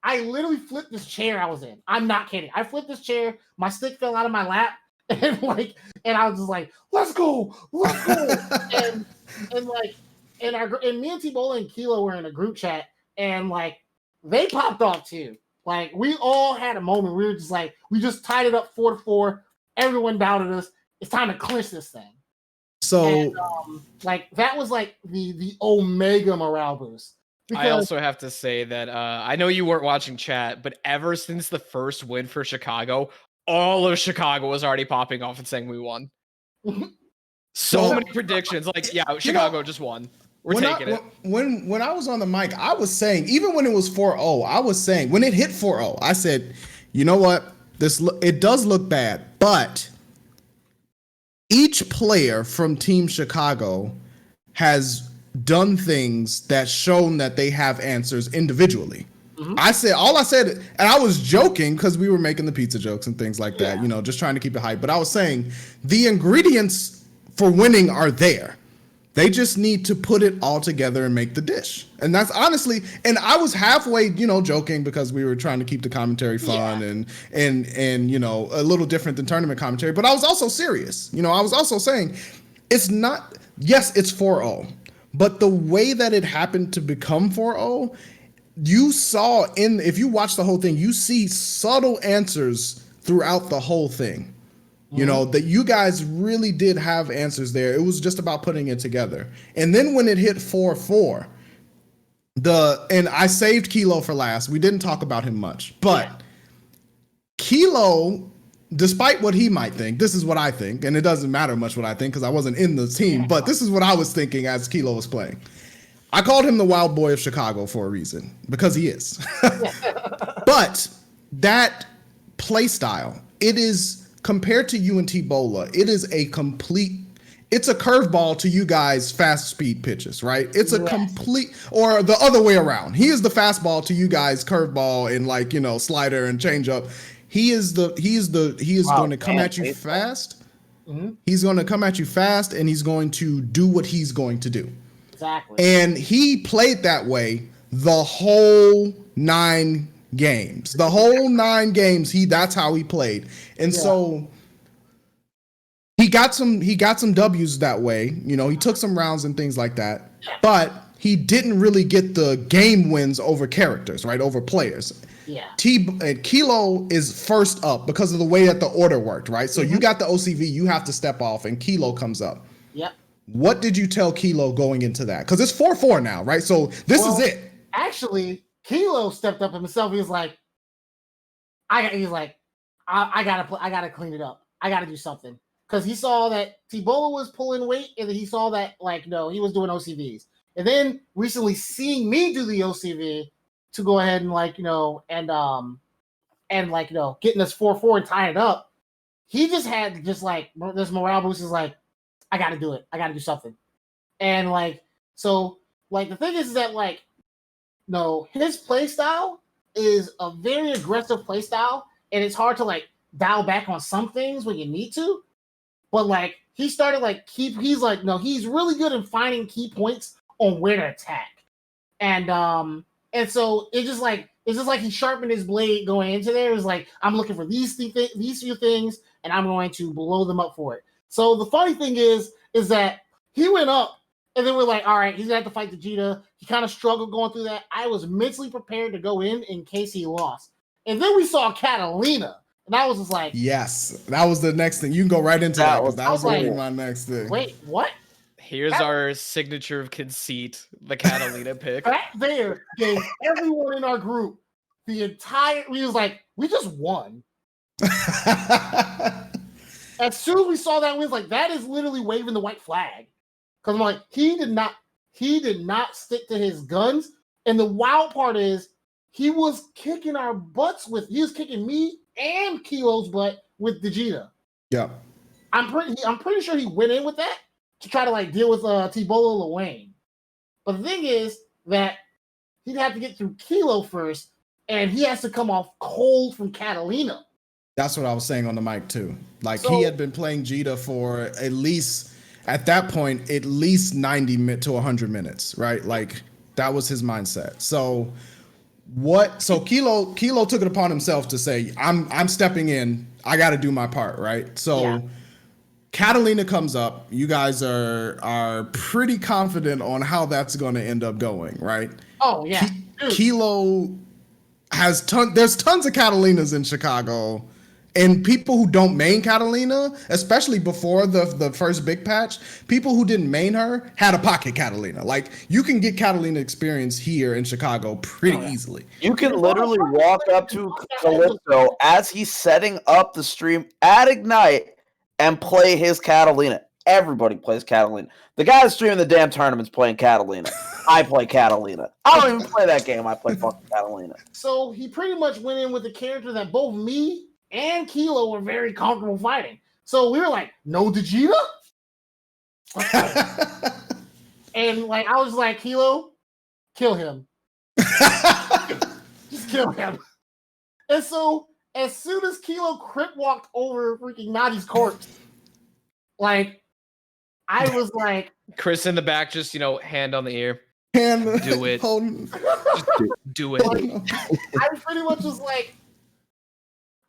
I literally flipped this chair I was in. I'm not kidding. I flipped this chair. My stick fell out of my lap, and I was just like, "Let's go!" and me and T-Bola and Kilo were in a group chat, and like they popped off too. Like we all had a moment. We were just like, we just tied it up 4-4. Everyone doubted us. It's time to clinch this thing. So, like that was like the Omega morale boost. Because I also have to say that I know you weren't watching chat, but ever since the first win for Chicago, all of Chicago was already popping off and saying we won. So many predictions. Like, Chicago just won. We're taking it. When I was on the mic, I was saying, even when it was 4-0, I was saying, when it hit 4-0, I said, you know what? It does look bad, but each player from Team Chicago has done things that shown that they have answers individually. Mm-hmm. All I said, and I was joking because we were making the pizza jokes and things like that, just trying to keep it hype. But I was saying the ingredients for winning are there. They just need to put it all together and make the dish. And that's honestly, and I was halfway, joking because we were trying to keep the commentary fun and a little different than tournament commentary. But I was also serious. I was also saying it's 4-0. But the way that it happened to become 4-0, you saw if you watch the whole thing, you see subtle answers throughout the whole thing. You know, that you guys really did have answers there. It was just about putting it together. And then when it hit 4-4, and I saved Kilo for last. We didn't talk about him much, but Kilo, despite what he might think, this is what I think, and it doesn't matter much what I think because I wasn't in the team, but this is what I was thinking as Kilo was playing. I called him the wild boy of Chicago for a reason, because he is. But that play style, it is, compared to you and T-Bola, it is it's a curveball to you guys fast speed pitches, right? It's a complete, or the other way around. He is the fastball to you guys curveball and slider and changeup. He is going to come at you fast. Mm-hmm. He's going to come at you fast, and he's going to do what he's going to do. Exactly. And he played that way the whole 9 games. The whole 9 games, that's how he played. And so he got some W's that way. He took some rounds and things like that. But he didn't really get the game wins over characters, right? Over players. Yeah. Kilo is first up because of the way that the order worked, right? So you got the OCV, you have to step off, and Kilo comes up. Yep. What did you tell Kilo going into that? Because it's 4-4 now, right? So this is it. Actually, Kilo stepped up himself. He was like, I gotta clean it up. I gotta do something. Because he saw that T-Bola was pulling weight, and he saw that he was doing OCVs. And then recently seeing me do the OCV to go ahead and getting us 4-4 and tying it up, he just had this morale boost. Is like, I got to do it. I got to do something. And the thing is that his play style is a very aggressive play style, and it's hard to dial back on some things when you need to. But he started he's really good in finding key points on where to attack. And so it's just like he sharpened his blade going into there. It was like, I'm looking for these few things, and I'm going to blow them up for it. So the funny thing is that he went up, and then we're like, all right, he's gonna have to fight Vegeta. He kind of struggled going through that. I was mentally prepared to go in case he lost. And then we saw Catalina, and I was just like, yes, that was the next thing. You can go right into that because that was going to be my next thing. Wait, what? Here's our signature of conceit, the Catalina pick. That there gave everyone in our group we was like, we just won. As soon as we saw that, we was like, that is literally waving the white flag. Because I'm like, he did not stick to his guns. And the wild part is, he was kicking our butts he was kicking me and Kilo's butt with Vegeta. Yeah. I'm pretty sure he went in with that to try to deal with T-Bola Lil Wayne. But the thing is that he'd have to get through Kilo first, and he has to come off cold from Catalina. That's what I was saying on the mic too. He had been playing Vegeta for at least, at that point, at least 90 to 100 minutes, right? That was his mindset. So Kilo took it upon himself to say, I'm stepping in. I got to do my part, right? So Catalina comes up. You guys are pretty confident on how that's going to end up going, right? Oh yeah. Kilo has there's tons of Catalinas in Chicago. And people who don't main Catalina, especially before the first big patch, people who didn't main her had a pocket Catalina. You can get Catalina experience here in Chicago pretty easily. You can literally walk up to Calypso as he's setting up the stream at Ignite and play his Catalina. Everybody plays Catalina. The guy that's streaming the damn tournament's playing Catalina. I play Catalina. I don't even play that game. I play fucking Catalina. So he pretty much went in with the character that both me and Kilo were very comfortable fighting. So we were like, no Vegeta? And I was like, Kilo, kill him. Just kill him. And so as soon as Kilo crip walked over freaking Nadi's corpse, I was like, Chris in the back, just hand on the ear. Do it. Do it. I pretty much was like,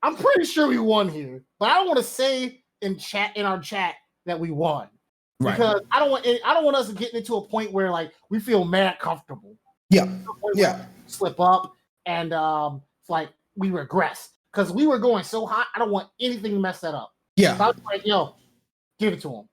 I'm pretty sure we won here, but I don't want to say in our chat that we won, because I don't want us to get into a point where we feel mad comfortable. Yeah. slip up, and it's like we regress because we were going so hot. I don't want anything to mess that up. Yeah. So I was like, yo, give it to him.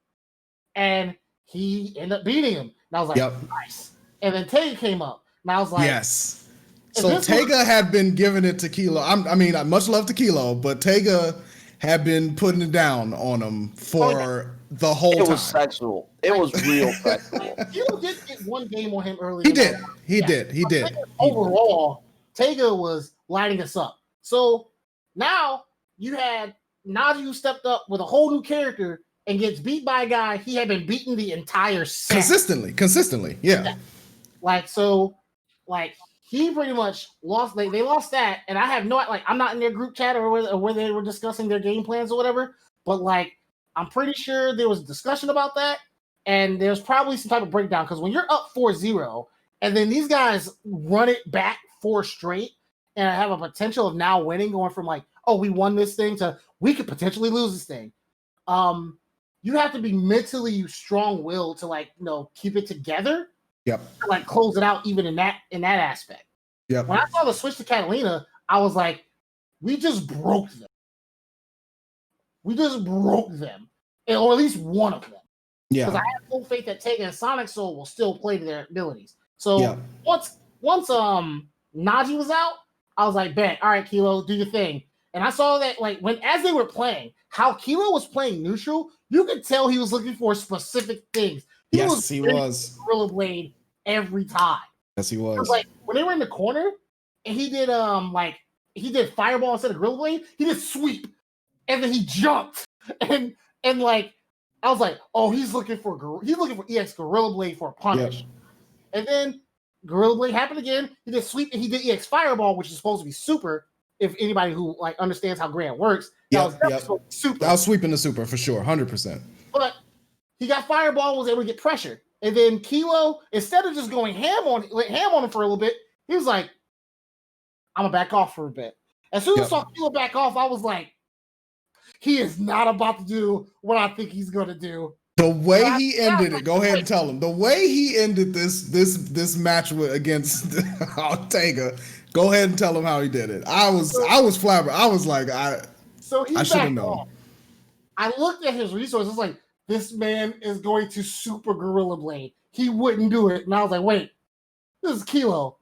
And he ended up beating him. And I was like, nice. And then Tega came up. And I was like, yes. So Tega had been giving it to Kilo. I mean, much love to Kilo, but Tega had been putting it down on him for the whole time. It was sexual. It was real sexual. Kilo did get one game on him earlier. He did. Overall, Tega was lighting us up. So now you had Najee who stepped up with a whole new character and gets beat by a guy he had been beaten the entire set. Consistently, yeah. He pretty much lost. They lost that, and I have I'm not in their group chat or where they were discussing their game plans or whatever. But I'm pretty sure there was a discussion about that, and there's probably some type of breakdown because when you're up 4-0, and then these guys run it back 4 straight, and have a potential of now winning, going from we won this thing to we could potentially lose this thing. You have to be mentally strong-willed to keep it together. Yep. To close it out even in that aspect. Yep. When I saw the switch to Catalina, I was like, we just broke them. Or at least one of them. Yeah. Because I have full faith that Tega and Sonic Soul will still play to their abilities. So once Najee was out, I was like, bet, all right, Kilo, do your thing. And I saw that as they were playing, how Kilo was playing neutral, you could tell he was looking for specific things. He was. Gorilla Blade every time. Yes, he was. When they were in the corner and he did Fireball instead of Gorilla Blade, he did sweep, and then he jumped, and I was like, oh, he's looking for EX Gorilla Blade for a punish, and then Gorilla Blade happened again. He did sweep and he did EX Fireball, which is supposed to be super. If anybody who understands how Grand works, super. That was sweeping the super for sure, 100%. But he got Fireball, was able to get pressure. And then Kilo, instead of just going ham on him for a little bit, he was like, I'm going to back off for a bit. As soon as I saw Kilo back off, I was like, he is not about to do what I think he's going to do. The way he ended it, go ahead and tell him. The way he ended this match against Tega, go ahead and tell him how he did it. I was flabbergasted. I was like, I should have known. Off. I looked at his resources, like, this man is going to super Gorilla Blade. He wouldn't do it. And I was like, wait, this is Kilo.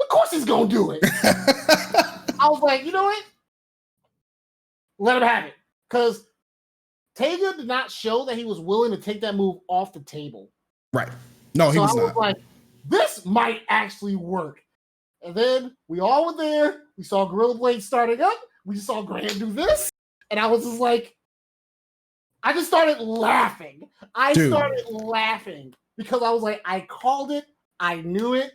Of course he's going to do it. I was like, you know what? Let him have it. Because Tega did not show that he was willing to take that move off the table. Right. No, he was not. I was like, this might actually work. And then we all were there. We saw Gorilla Blade starting up. We saw Grand do this. And I was just like, I just started laughing. I started laughing because I was like, I called it. I knew it.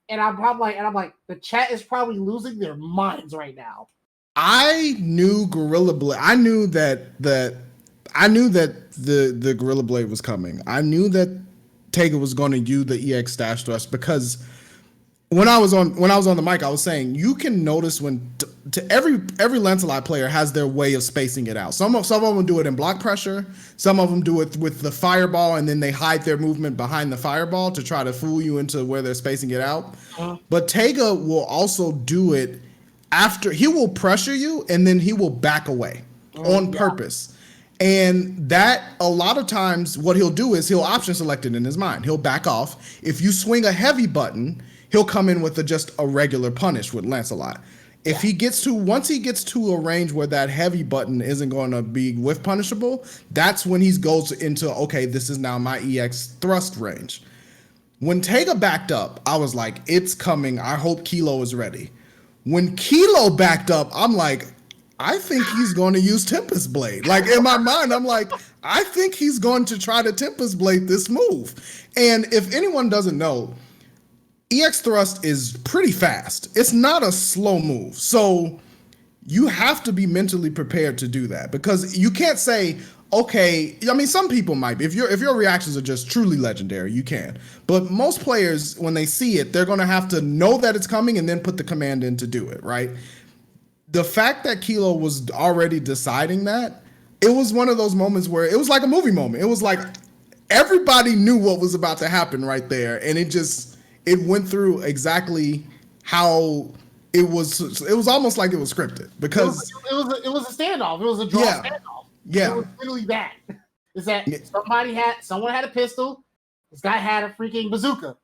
And I'm like, the chat is probably losing their minds right now. I knew Gorilla Blade. I knew that the Gorilla Blade was coming. I knew that Tega was going to use the EX dash thrust because when I was on the mic, I was saying you can notice when every Lancelot player has their way of spacing it out. Some of them do it in block pressure. Some of them do it with the fireball, and then they hide their movement behind the fireball to try to fool you into where they're spacing it out. But Tega will also do it after he will pressure you, and then he will back away on purpose. And that a lot of times what he'll do is he'll option select it in his mind. He'll back off. If you swing a heavy button, he'll come in with just a regular punish with Lancelot. If once he gets to a range where that heavy button isn't going to be whiff punishable, that's when he goes into, okay, this is now my EX thrust range. When Tega backed up, I was like, it's coming. I hope Kilo is ready. When Kilo backed up, I'm like, I think he's going to use Tempest Blade. Like in my mind, I'm like, I think he's going to try to Tempest Blade this move. And if anyone doesn't know, EX thrust is pretty fast. It's not a slow move. So you have to be mentally prepared to do that because you can't say, okay, I mean, some people might be. If your reactions are just truly legendary, you can. But most players, when they see it, they're going to have to know that it's coming and then put the command in to do it, right? The fact that Kilo was already deciding that, it was one of those moments where it was like a movie moment. It was like everybody knew what was about to happen right there. And it went through exactly how it was almost like it was scripted because it was a standoff. It was a draw standoff. Yeah. It was literally that. Is that someone had a pistol, this guy had a freaking bazooka.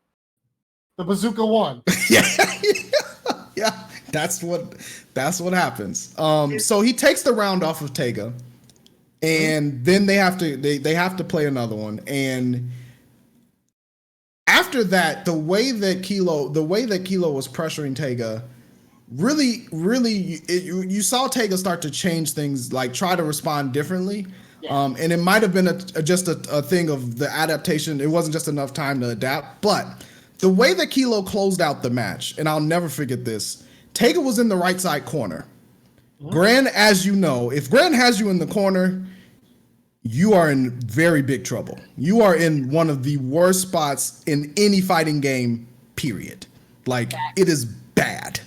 The bazooka won. Yeah. That's what happens. So he takes the round off of Tega, and then they have to play another one. And after that, the way that Kilo was pressuring Tega, really, you saw Tega start to change things, like try to respond differently. Yeah. And it might have been just a thing of the adaptation. It wasn't just enough time to adapt, but the way that Kilo closed out the match, and I'll never forget this. Tega was in the right side corner. Gran, as you know, if Gran has you in the corner, you are in very big trouble. You are in one of the worst spots in any fighting game, period. Like, it is bad.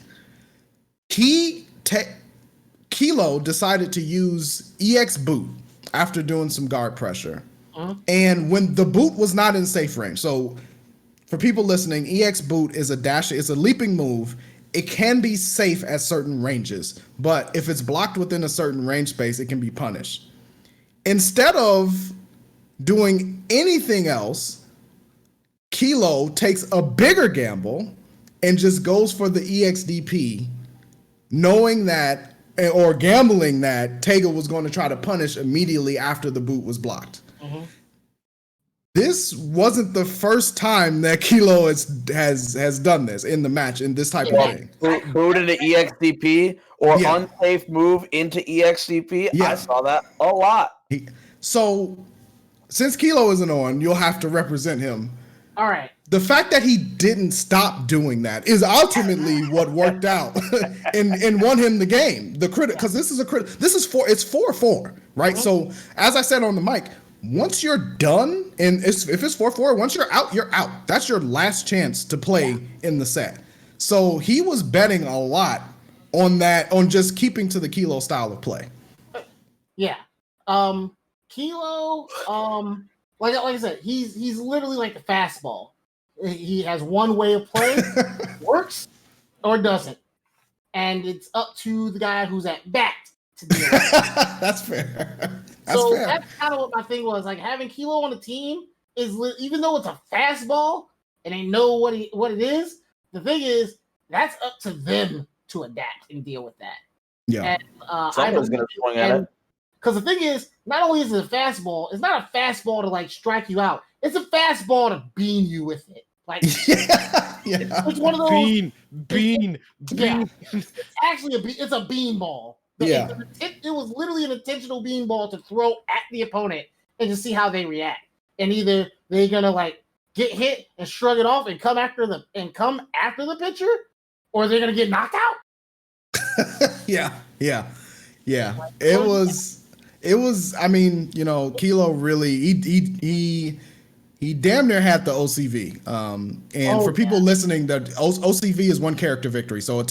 Kilo decided to use EX boot after doing some guard pressure. And when the boot was not in safe range, so for people listening, EX boot is it's a leaping move. It can be safe at certain ranges, but if it's blocked within a certain range space, it can be punished. Instead of doing anything else, Kilo takes a bigger gamble and just goes for the EXDP, knowing that, or gambling that Tega was going to try to punish immediately after the boot was blocked. This wasn't the first time that Kilo has done this in the match in this type of thing. Boot into EXDP or unsafe move into EXDP. Yeah. I saw that a lot. So since Kilo isn't on, you'll have to represent him. All right. The fact that he didn't stop doing that is ultimately what worked out and won him the game. The credit, because this is it's 4-4, right? So as I said on the mic, once you're done, and if it's 4-4, once you're out, you're out. That's your last chance to play in the set. So he was betting a lot on that, on just keeping to the Kilo style of play. Yeah. Kilo, like I said, he's literally like a fastball. He has one way of playing, works or doesn't. And it's up to the guy who's at bat to do it. That's fair. That's kind of what my thing was. Like, having Kilo on the team is, even though it's a fastball and they know what it is, the thing is that's up to them to adapt and deal with that. Yeah. And, someone's going to swing at it. Because the thing is, not only is it a fastball, it's not a fastball to like strike you out. It's a fastball to bean you with it. Like, it's one of those bean. Yeah, it's actually it's a bean ball. Yeah, it was literally an intentional bean ball to throw at the opponent and to see how they react. And either they're gonna like get hit and shrug it off and come after the pitcher, or they're gonna get knocked out. Yeah. It was. I mean, you know, Kilo really he damn near had the OCV. For people listening, that OCV is one character victory. So in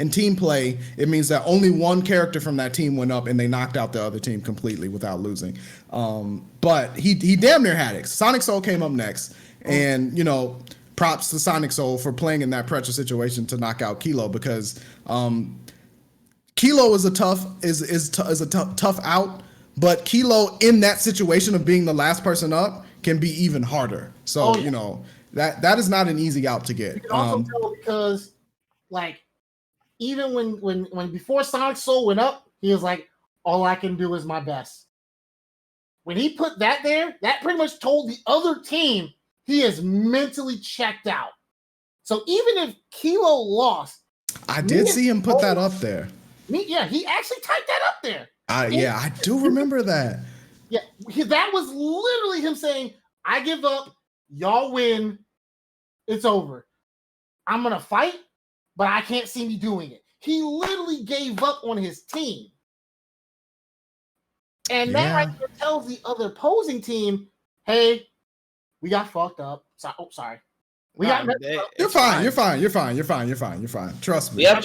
team play, it means that only one character from that team went up and they knocked out the other team completely without losing. But he damn near had it. Sonic Soul came up next, and you know, props to Sonic Soul for playing in that pressure situation to knock out Kilo, because Kilo is a tough out, but Kilo in that situation of being the last person up can be even harder. So you know, that is not an easy out to get. You can also tell, because like, even when before Sonic Soul went up, he was like, all I can do is my best. When he put that there, that pretty much told the other team he is mentally checked out. So even if Kilo lost, I did see him put that up there. He actually typed that up there. I do remember that. Yeah, that was literally him saying, I give up, y'all win, it's over. I'm going to fight, but I can't see me doing it. He literally gave up on his team. And that right there tells the other opposing team, hey, we got fucked up. Sorry. You're fine. Trust me. Ham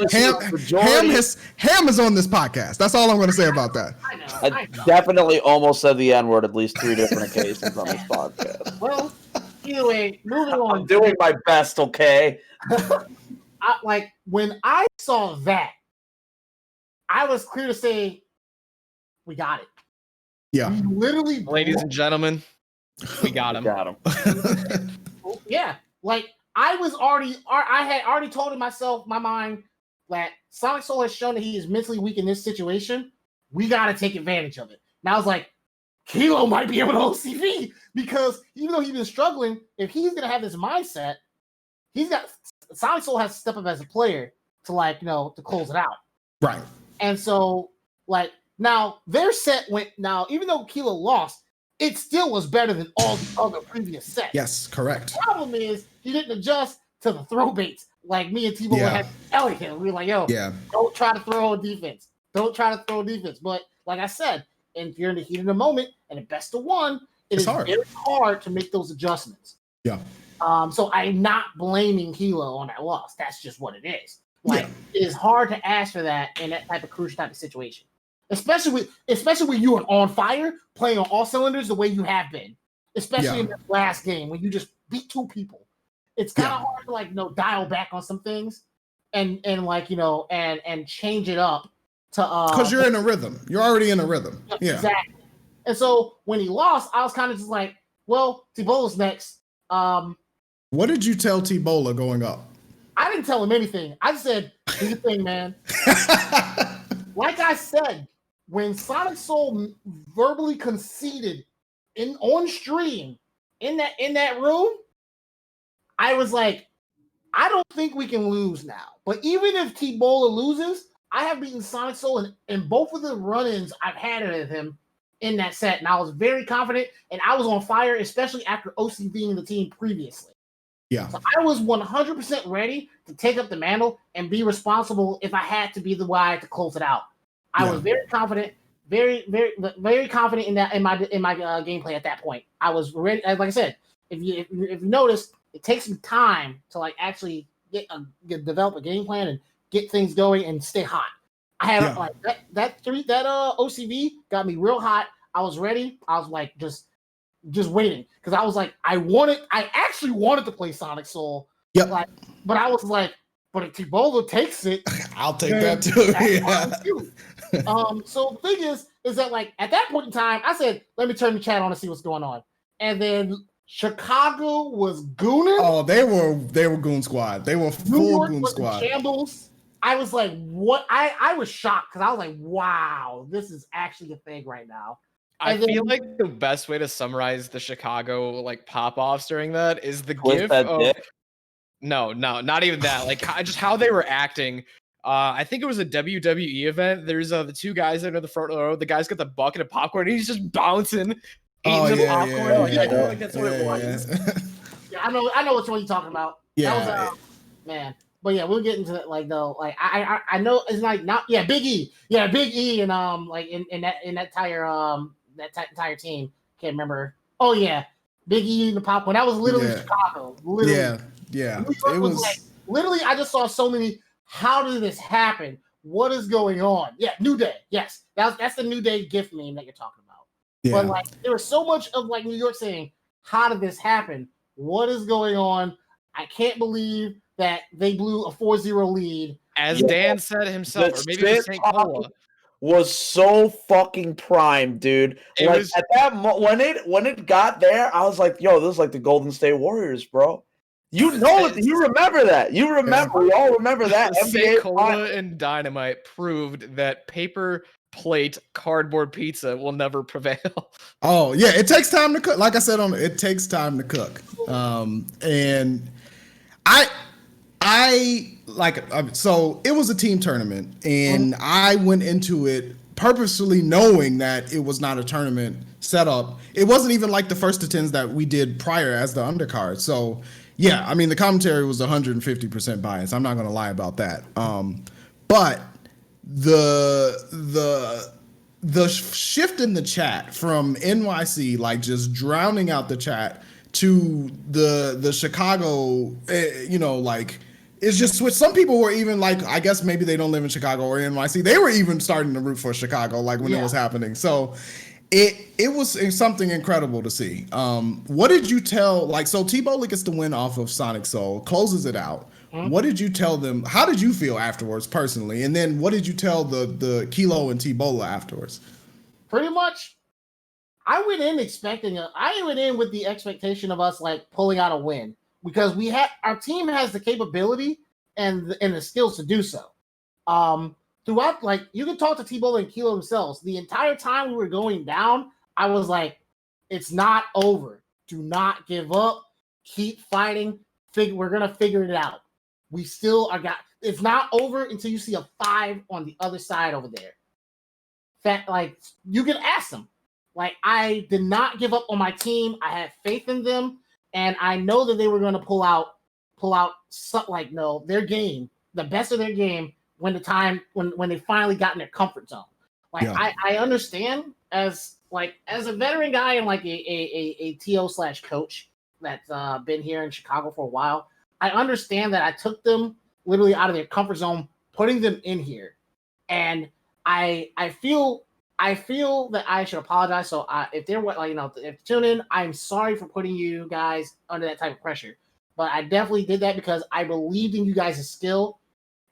is on this podcast. That's all I'm going to say about that. I know. Definitely almost said the N-word at least 3 different occasions on this podcast. Well, either way, moving on. I'm doing my best, okay? when I saw that, I was clear to say, we got it. Yeah. We literally, Ladies and gentlemen, we got him. Yeah, like I had already told myself, my mind, that Sonic Soul has shown that he is mentally weak in this situation. We got to take advantage of it. Now I was like, Kilo might be able to OCV because even though he's been struggling, if he's gonna have this mindset, Sonic Soul has to step up as a player to to close it out. Right. And so now their set went even though Kilo lost, it still was better than all the other previous sets. Yes, correct. The problem is he didn't adjust to the throw baits like me and T-Bone had to tell him. We were like, yo, don't try to throw a defense. Don't try to throw defense. But like I said, if you're in the heat of the moment and at best of one, it's very hard to make those adjustments. Yeah. So I'm not blaming Kilo on that loss. That's just what it is. It is hard to ask for that in that type of crucial type of situation. Especially when you are on fire, playing on all cylinders the way you have been. Especially in that last game when you just beat two people. It's kind of hard to dial back on some things and change it up to because you're in a rhythm. You're already in a rhythm. Yeah. Exactly. And so when he lost, I was kind of just like, well, T-Bola's next. What did you tell T-Bola going up? I didn't tell him anything. I just said, do the thing, man. Like I said, when Sonic Soul verbally conceded on stream in that room, I was like, I don't think we can lose now. But even if T-Bola loses, I have beaten Sonic Soul in both of the run-ins I've had with him in that set, and I was very confident, and I was on fire, especially after OCVing the team previously. Yeah. So I was 100% ready to take up the mantle and be responsible if I had to be the guy to close it out. I was very confident, very, very, very confident in that in my gameplay at that point. I was ready. Like I said, if you notice, it takes me time to actually develop a game plan and get things going and stay hot. I had that OCV got me real hot. I was ready. I was just waiting because I was like, I actually wanted to play Sonic Soul. Yep. But I was like, but if T-Bola takes it, I'll take that too. So the thing is that at that point in time, I said, let me turn the chat on and see what's going on. And then Chicago was gooning. Oh, they were goon squad. They were full goon squad. Shambles. I was like, what? I was shocked because I was like, wow, this is actually a thing right now. I feel like the best way to summarize the Chicago pop-offs during that is the gif of no, not even that. Just how they were acting. I think it was a WWE event. There's the two guys that are in the front row. The guy's got the bucket of popcorn and he's just bouncing, eating popcorn. That's what it was. Yeah, I know which one you're talking about. Yeah, that was, man. But yeah, we'll get into it. I know it's Big E. Yeah, Big E and in that entire team. Can't remember. Oh yeah, Big E eating the popcorn. That was literally Chicago. Literally. Yeah. It was literally. I just saw so many. How did this happen? What is going on? Yeah, New Day. Yes, that's the New Day gift meme that you're talking about. Yeah. But there was so much of New York saying, "How did this happen? What is going on? I can't believe that they blew a 4-0 lead." As Dan said himself, or maybe it was St. Cola. Was so fucking prime, dude. At that when it got there, I was like, "Yo, this is like the Golden State Warriors, bro." You know it. You remember that. You remember. We all remember that. St. Cola and Dynamite proved that paper plate cardboard pizza will never prevail. Oh yeah, it takes time to cook. Like I said, it takes time to cook. And so it was a team tournament, and I went into it purposefully knowing that it was not a tournament setup. It wasn't even like the first to 10s that we did prior as the undercard. So yeah, I mean the commentary was 150% biased. I'm not gonna lie about that. But the shift in the chat from NYC just drowning out the chat to the Chicago, it's just switched. Some people were even I guess maybe they don't live in Chicago or NYC. They were even starting to root for Chicago when it was happening. So it was something incredible to see. What did you tell? So T-Bola gets the win off of Sonic Soul, closes it out. What did you tell them? How did you feel afterwards personally? And then what did you tell the Kilo and T-Bola afterwards? Pretty much, I went in with the expectation of us like pulling out a win because our team has the capability and the skills to do so. Throughout, like you can talk to T-Bola and Kilo themselves. The entire time we were going down, I was like, "It's not over. Do not give up. Keep fighting. We're gonna figure it out. We still are it's not over until you see a 5 on the other side over there." Like you can ask them. Like I did not give up on my team. I had faith in them, and I know that they were going to pull out their game, the best of their game when they finally got in their comfort zone. Like I understand as a veteran guy and like a TO/coach that's been here in Chicago for a while. I understand that I took them literally out of their comfort zone, putting them in here, and I feel that I should apologize. So if they're if tune in, I'm sorry for putting you guys under that type of pressure. But I definitely did that because I believed in you guys' skill,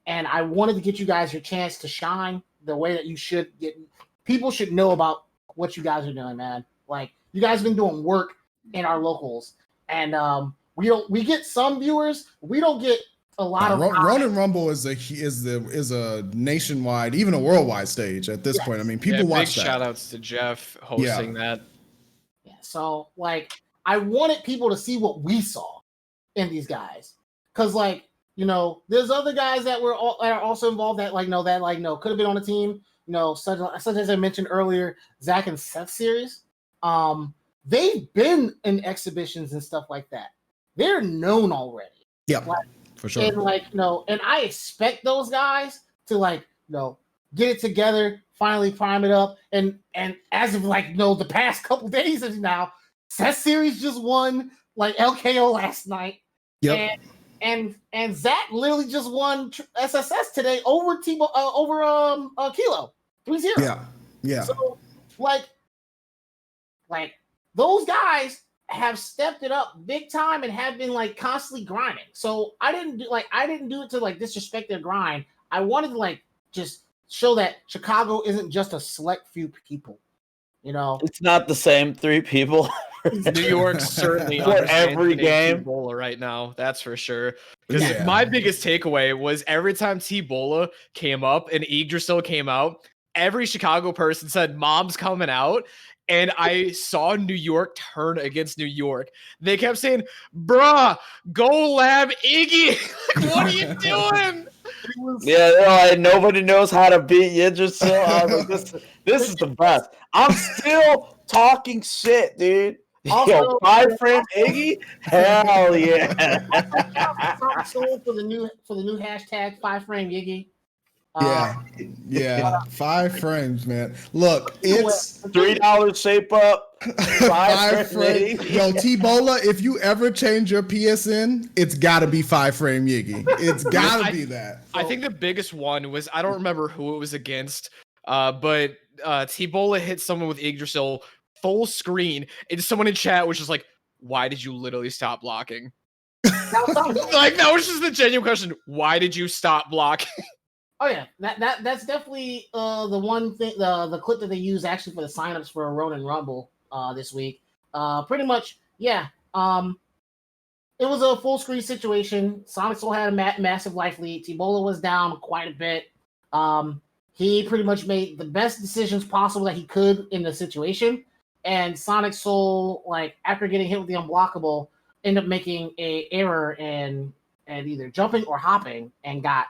and I wanted to get you guys your chance to shine the way that you should get. People should know about what you guys are doing, man. Like you guys have been doing work in our locals, and we get some viewers. We don't get a lot of Ronin Rumble is a nationwide, even a worldwide stage at this point. I mean, people watch big that. Shout outs to Jeff hosting that. Yeah, so like I wanted people to see what we saw in these guys, because there's other guys that are also involved that could have been on the team. Such as I mentioned earlier, Zach and Seth series. They've been in exhibitions and stuff like that. They're known already. Yeah. For sure. And I expect those guys to get it together, finally prime it up. And as of the past couple days of now, Seth Series just won LKO last night. Yep. And Zach literally just won SSS today over Kilo 3-0. Yeah. Yeah. So those guys have stepped it up big time and have been constantly grinding. So I didn't do it to disrespect their grind. I wanted to just show that Chicago isn't just a select few people. It's not the same 3 people. New York certainly for every game T-Bola right now, that's for sure. Because my biggest takeaway was every time T-Bola came up and Yggdrasil came out, every Chicago person said mom's coming out. And I saw New York turn against New York. They kept saying, bruh, go lab Iggy. What are you doing? Yeah, nobody knows how to beat Yggdrasil. I was like, this is the best. I'm still talking shit, dude. Also, 5-frame Iggy? Hell yeah. for the new hashtag 5-frame Iggy. Yeah, 5 frames, man. Look, it's $3 shape up, 5 frame. Yo, T-Bola, if you ever change your PSN, it's got to be 5-frame Yiggy. It's got to be that. I think the biggest one was, I don't remember who it was against, but T-Bola hit someone with Yggdrasil full screen, and someone in chat was just like, "Why did you literally stop blocking?" That was just the genuine question. Why did you stop blocking? Oh yeah, that's definitely the one thing, the clip that they use actually for the signups for a Ronin Rumble this week. Pretty much, yeah. It was a full screen situation. Sonic Soul had a massive life lead. T-Bola was down quite a bit. He pretty much made the best decisions possible that he could in the situation. And Sonic Soul, after getting hit with the unblockable, ended up making a error and either jumping or hopping and got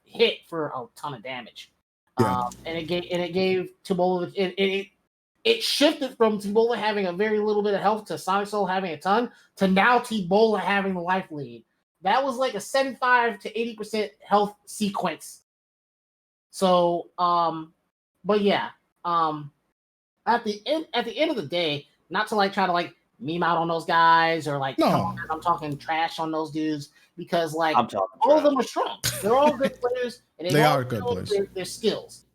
hit for a ton of damage. Yeah. And it gave T-Bola it shifted from T-Bola having a very little bit of health to Sonic Soul having a ton to now T-Bola having the life lead. That was like a 75 to 80% health sequence. So but yeah, at the end of the day, not to try to meme out on those guys or I'm talking trash on those dudes, because all of them are strong. They're all good players, and they are good players. Their skills.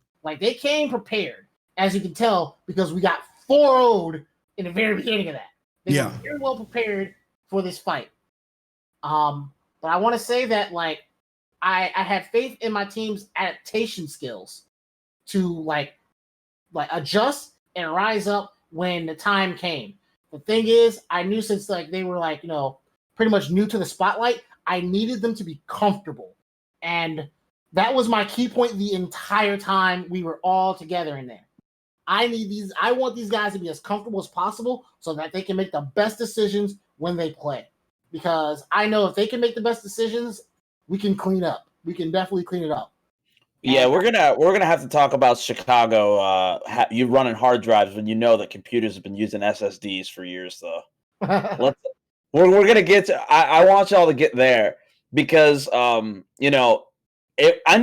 They came prepared, as you can tell, because we got 4-0'd in the very beginning of that. They were very well prepared for this fight. But But I want to say that like I had faith in my team's adaptation skills to like adjust and rise up when the time came. The thing is, I knew since like they were like, pretty much new to the spotlight, I needed them to be comfortable. And that was my key point the entire time we were all together in there. I want these guys to be as comfortable as possible so that they can make the best decisions when they play. Because I know if they can make the best decisions, we can clean up. We can definitely clean it up. Yeah, And we're gonna have to talk about Chicago. You running hard drives when you know that computers have been using SSDs for years, though. We're gonna get to. I want y'all to get there because I know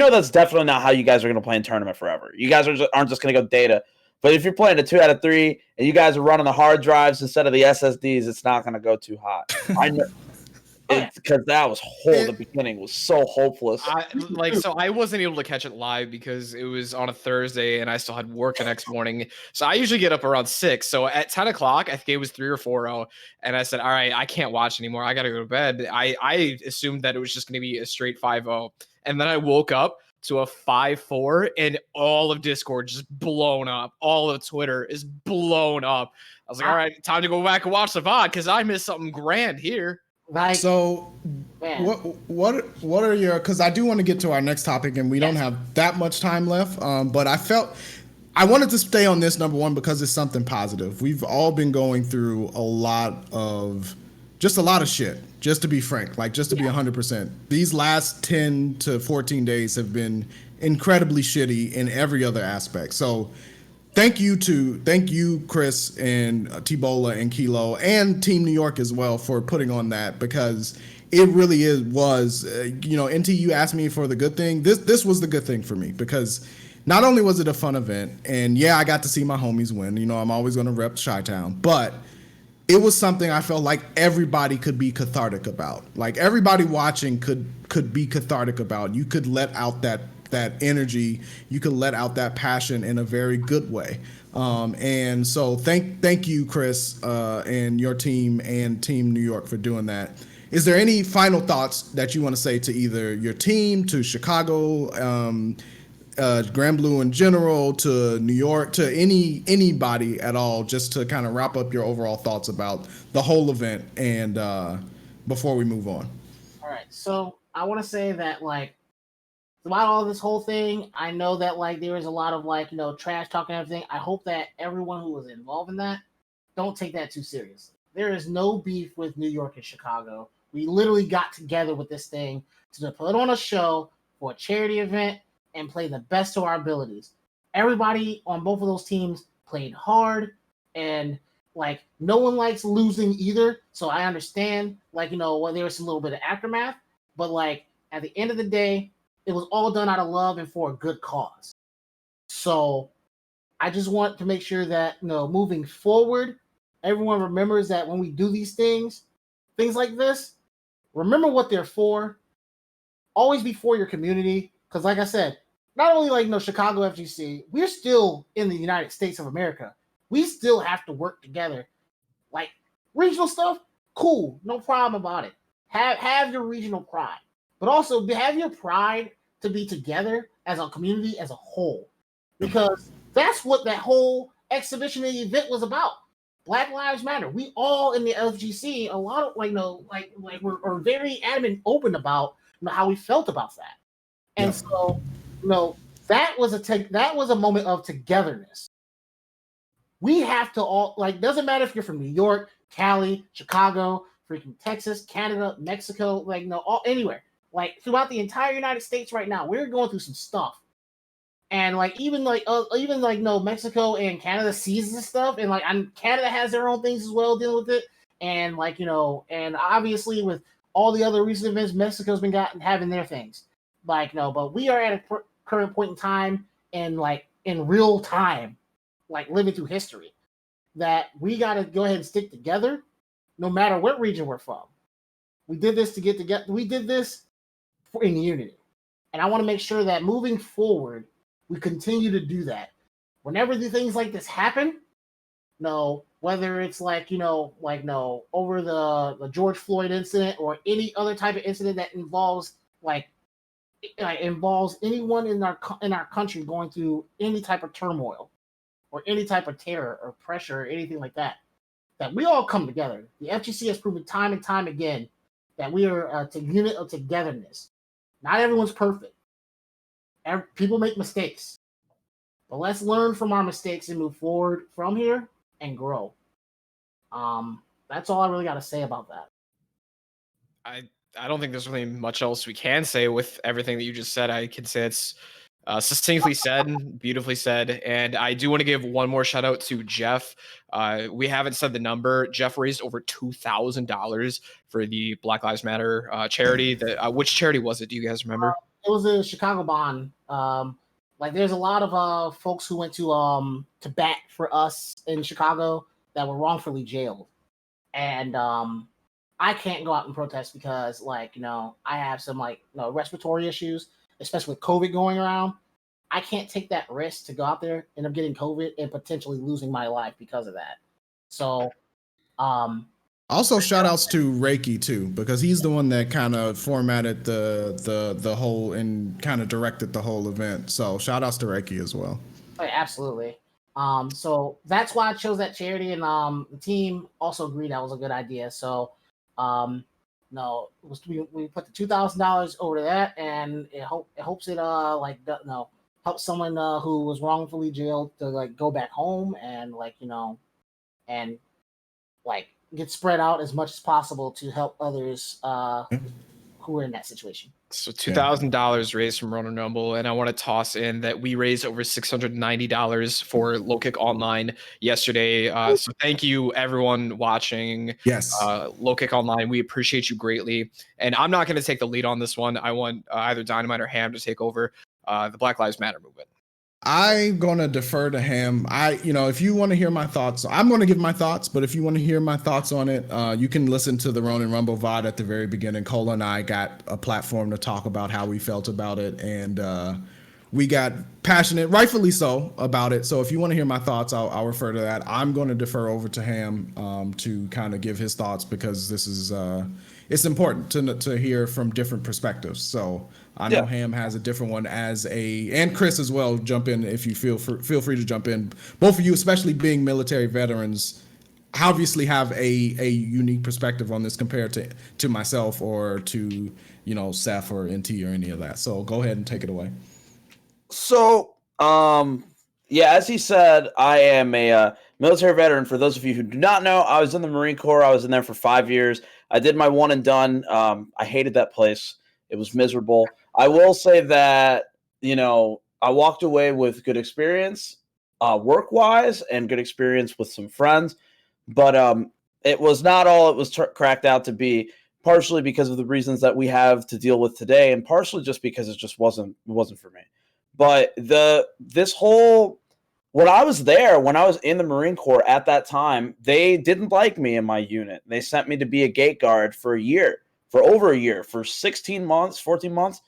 that's definitely not how you guys are gonna play in tournament forever. You guys aren't just gonna go data. But if you're playing a 2 out of 3 and you guys are running the hard drives instead of the SSDs, it's not gonna go too hot. I know. Because that was the beginning was so hopeless. So I wasn't able to catch it live because it was on a Thursday and I still had work the next morning. So I usually get up around 6. So at 10 o'clock, I think it was 3 or 4-0. And I said, all right, I can't watch anymore. I got to go to bed. I assumed that it was just going to be a straight 5-0. And then I woke up to a 5-4 and all of Discord just blown up. All of Twitter is blown up. I was like, all right, time to go back and watch the VOD because I missed something grand here. like, So, man. what are your? Because I do want to get to our next topic, and we don't have that much time left. But I wanted to stay on this number one because it's something positive. We've all been going through a lot of shit. Just to be frank, just to be 100%. These last 10 to 14 days have been incredibly shitty in every other aspect. So. Thank you, Chris and T-Bola and Kilo and Team New York as well for putting on that because it really was. NT, you asked me for the good thing. This was the good thing for me because not only was it a fun event, and I got to see my homies win. I'm always going to rep Chi-Town, but it was something I felt like everybody could be cathartic about. Like everybody watching could be cathartic about. You could let out that energy, you can let out that passion in a very good way. And so thank you, Chris, and your team and Team New York for doing that. Is there any final thoughts that you want to say to either your team, to Chicago, Granblue in general, to New York, to anybody at all, just to kind of wrap up your overall thoughts about the whole event and before we move on? All right, so I want to say that throughout all this whole thing, I know that there is a lot of trash talking and everything. I hope that everyone who was involved in that don't take that too seriously. There is no beef with New York and Chicago. We literally got together with this thing to put on a show for a charity event and play the best of our abilities. Everybody on both of those teams played hard, and no one likes losing either. So I understand there was a little bit of aftermath, but at the end of the day, it was all done out of love and for a good cause. So I just want to make sure that, moving forward, everyone remembers that when we do these things like this, remember what they're for. Always be for your community. Because like I said, not only Chicago FGC, we're still in the United States of America. We still have to work together. Regional stuff, cool, no problem about it. Have your regional pride. But also have your pride to be together as a community as a whole. Because that's what that whole exhibition and event was about. Black Lives Matter. We all in the FGC, a lot of we're very adamant and open about how we felt about that. And so, that was a moment of togetherness. We have to all doesn't matter if you're from New York, Cali, Chicago, freaking Texas, Canada, Mexico, anywhere. Throughout the entire United States right now, we're going through some stuff, and even Mexico and Canada sees this stuff, and Canada has their own things as well dealing with it, and and obviously with all the other recent events, Mexico's been having their things, but we are at a current point in time, and in real time, living through history, that we got to go ahead and stick together, no matter what region we're from. We did this to get together. We did this in unity. And I want to make sure that moving forward, we continue to do that. Whenever the things like this happen, no, whether it's like, no, over the George Floyd incident or any other type of incident that involves involves anyone in our country going through any type of turmoil or any type of terror or pressure or anything like that, that we all come together. The FGC has proven time and time again that we are a unit of togetherness. Not everyone's perfect. People make mistakes. But let's learn from our mistakes and move forward from here and grow. That's all I really got to say about that. I don't think there's really much else we can say with everything that you just said. I can say it's succinctly said, beautifully said. And I do want to give one more shout out to Jeff. We haven't said the number. Jeff raised over $2,000 for the Black Lives Matter charity. Which charity was it? Do you guys remember? It was a Chicago Bond. There's a lot of folks who went to bat for us in Chicago that were wrongfully jailed. And I can't go out and protest because, I have some respiratory issues, especially with COVID going around. I can't take that risk to go out there, end up getting COVID, and potentially losing my life because of that. So, also shout outs to Reiki too, because he's the one that kind of formatted the whole and kind of directed the whole event. So shout outs to Reiki as well. Oh, absolutely. So that's why I chose that charity, and the team also agreed that was a good idea. So, we put the $2,000 over to that, and it hopes it helps someone who was wrongfully jailed to go back home and get spread out as much as possible to help others who are in that situation. So $2,000 raised from Ronan Rumble, and I want to toss in that we raised over $690 for Low Kick Online yesterday. So thank you, everyone watching. Yes, Low Kick Online, we appreciate you greatly. And I'm not going to take the lead on this one. I want either Dynamite or Ham to take over the Black Lives Matter movement. I'm gonna defer to Ham. If you want to hear my thoughts, I'm gonna give my thoughts. But if you want to hear my thoughts on it, you can listen to the Ronan Rumble VOD at the very beginning. Cole and I got a platform to talk about how we felt about it, and we got passionate, rightfully so, about it. So if you want to hear my thoughts, I'll refer to that. I'm going to defer over to Ham to kind of give his thoughts, because this is it's important to hear from different perspectives. So I know Ham has a different one and Chris as well. Jump in if you feel free to jump in. Both of you, especially being military veterans, obviously have a unique perspective on this compared to myself or to Seth or NT or any of that. So go ahead and take it away. So, as he said, I am a military veteran. For those of you who do not know, I was in the Marine Corps. I was in there for 5 years. I did my one and done. I hated that place. It was miserable. I will say that, I walked away with good experience work-wise and good experience with some friends. But it was not all it was cracked out to be, partially because of the reasons that we have to deal with today, and partially just because it just wasn't for me. But when I was there, when I was in the Marine Corps at that time, they didn't like me in my unit. They sent me to be a gate guard for over a year, for 16 months, 14 months.